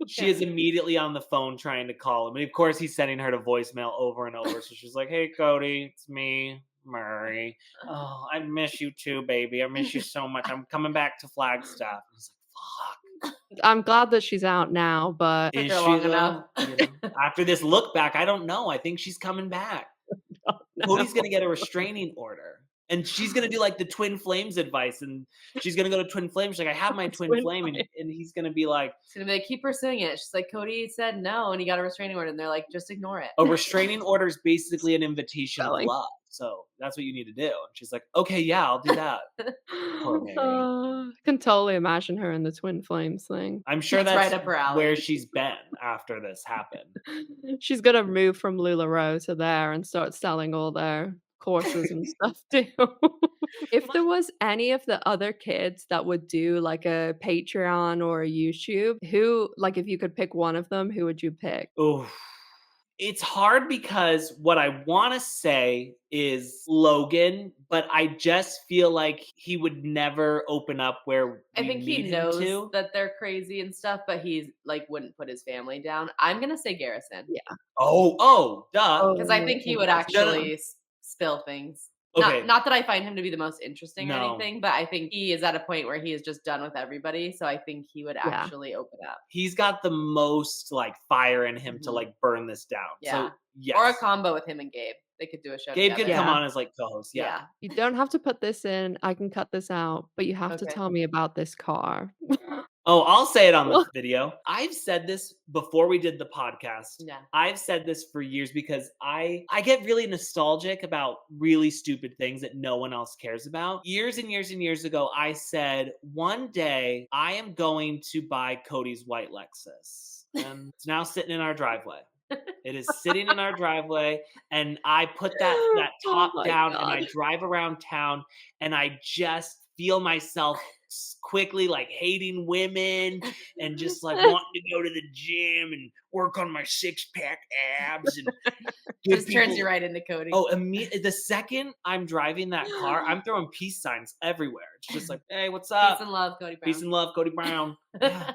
she is immediately on the phone trying to call him. And of course he's sending her to voicemail over and over. So she's like, hey Kody, it's me, Meri. Oh, I miss you too, baby. I miss you so much. I'm coming back to Flagstaff. And he's like, fuck. I'm glad that she's out now, but Is she though? You know, after this look back, I don't know. I think she's coming back. Kody's gonna get a restraining order. And she's going to do like the twin flames advice. And she's going to go to twin flames. She's like, I have my twin flame. And he's going to be like, she's going to be like, keep pursuing it. She's like, Kody said no. And he got a restraining order. And they're like, just ignore it. a restraining order is basically an invitation of love. So that's what you need to do. And she's like, okay, yeah, I'll do that. Poor Meri. I can totally imagine her in the twin flames thing. I'm sure that's right up her alley. where she's been after this happened. She's going to move from LuLaRoe to there and start selling all their courses and stuff too. If there was any of the other kids that would do like a Patreon or a YouTube, who, like if you could pick one of them, who would you pick? Oh, it's hard because what I want to say is Logan, but I just feel like he would never open up where I think he knows that they're crazy and stuff, but he's like wouldn't put his family down. I'm gonna say Garrison. Yeah. Oh, duh. Because I think he would actually spill things. Okay. Not that I find him to be the most interesting or No. anything, but I think he is at a point where he is just done with everybody. So I think he would actually open up. He's got the most like fire in him to like burn this down. Yeah. So yes. Or a combo with him and Gabe. They could do a show Gabe together. could come on as like co-host. Yeah. You don't have to put this in. I can cut this out, but you have to Okay. tell me about this car. Oh, I'll say it on the video. I've said this before we did the podcast. Yeah. I've said this for years because I get really nostalgic about really stupid things that no one else cares about. Years and years and years ago, I said, one day I am going to buy Kody's white Lexus. And it's now sitting in our driveway. It is sitting in our driveway, and I put that top down and I drive around town and I just feel myself quickly like hating women and just like wanting to go to the gym and work on my 6-pack abs and Just turns you right into Kody. Oh, the second I'm driving that car, I'm throwing peace signs everywhere. It's just like, hey, what's up? Peace and love, Kody Brown. Peace and love, Kody Brown. Yeah.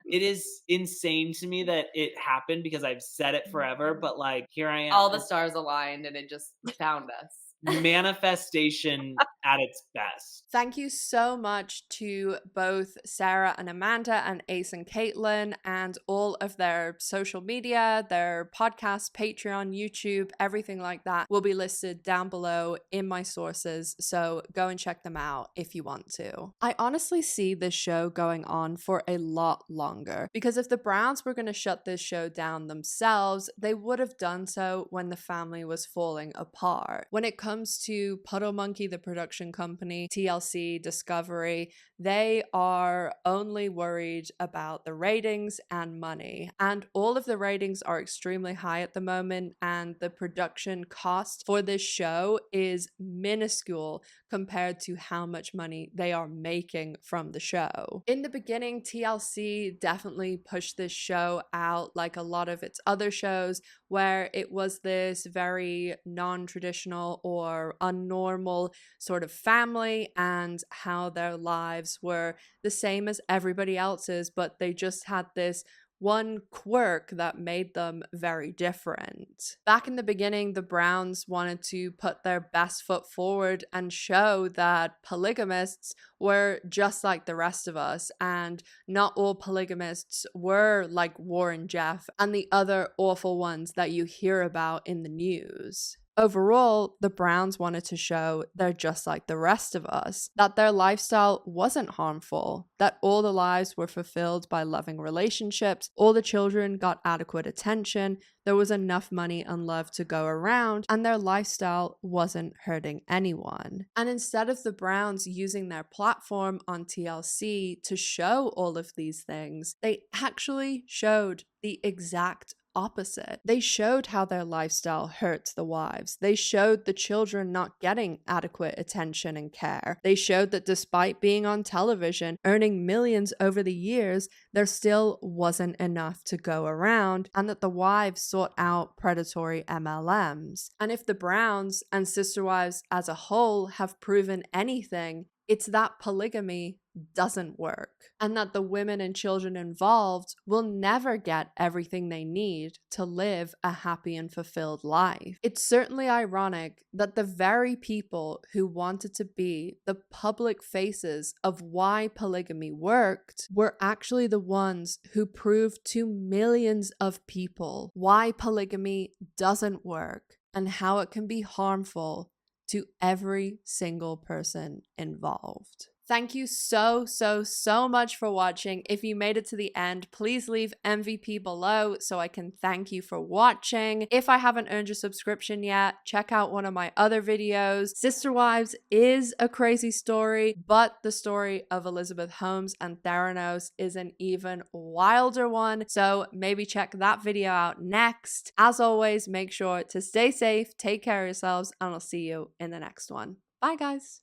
It is insane to me that it happened because I've said it forever, but like here I am. All the stars aligned and it just found us. Manifestation at its best. Thank you so much to both Sarah and Amanda and Ace and Katelyn and all of their social media, their podcasts, Patreon, YouTube, everything like that will be listed down below in my sources. So go and check them out if you want to. I honestly see this show going on for a lot longer because if the Browns were going to shut this show down themselves, they would have done so when the family was falling apart. When it comes to Puddle Monkey, the production company, TLC, Discovery, they are only worried about the ratings and money. And all of the ratings are extremely high at the moment, and the production cost for this show is minuscule compared to how much money they are making from the show. In the beginning, TLC definitely pushed this show out like a lot of its other shows, where it was this very non-traditional or unnormal sort of family and how their lives were the same as everybody else's, but they just had this one quirk that made them very different. Back in the beginning, the Browns wanted to put their best foot forward and show that polygamists were just like the rest of us, and not all polygamists were like Warren Jeff and the other awful ones that you hear about in the news. Overall, the Browns wanted to show they're just like the rest of us, that their lifestyle wasn't harmful, that all the lives were fulfilled by loving relationships, all the children got adequate attention, there was enough money and love to go around, and their lifestyle wasn't hurting anyone. And instead of the Browns using their platform on TLC to show all of these things, they actually showed the exact opposite. They showed how their lifestyle hurts the wives. They showed the children not getting adequate attention and care. They showed that despite being on television, earning millions over the years, there still wasn't enough to go around, and that the wives sought out predatory MLMs. And if the Browns and Sisterwives as a whole have proven anything, it's that polygamy doesn't work, and that the women and children involved will never get everything they need to live a happy and fulfilled life. It's certainly ironic that the very people who wanted to be the public faces of why polygamy worked were actually the ones who proved to millions of people why polygamy doesn't work and how it can be harmful to every single person involved. Thank you so much for watching. If you made it to the end, please leave MVP below so I can thank you for watching. If I haven't earned your subscription yet, check out one of my other videos. Sisterwives is a crazy story, but the story of Elizabeth Holmes and Theranos is an even wilder one, so maybe check that video out next. As always, make sure to stay safe, take care of yourselves, and I'll see you in the next one. Bye, guys.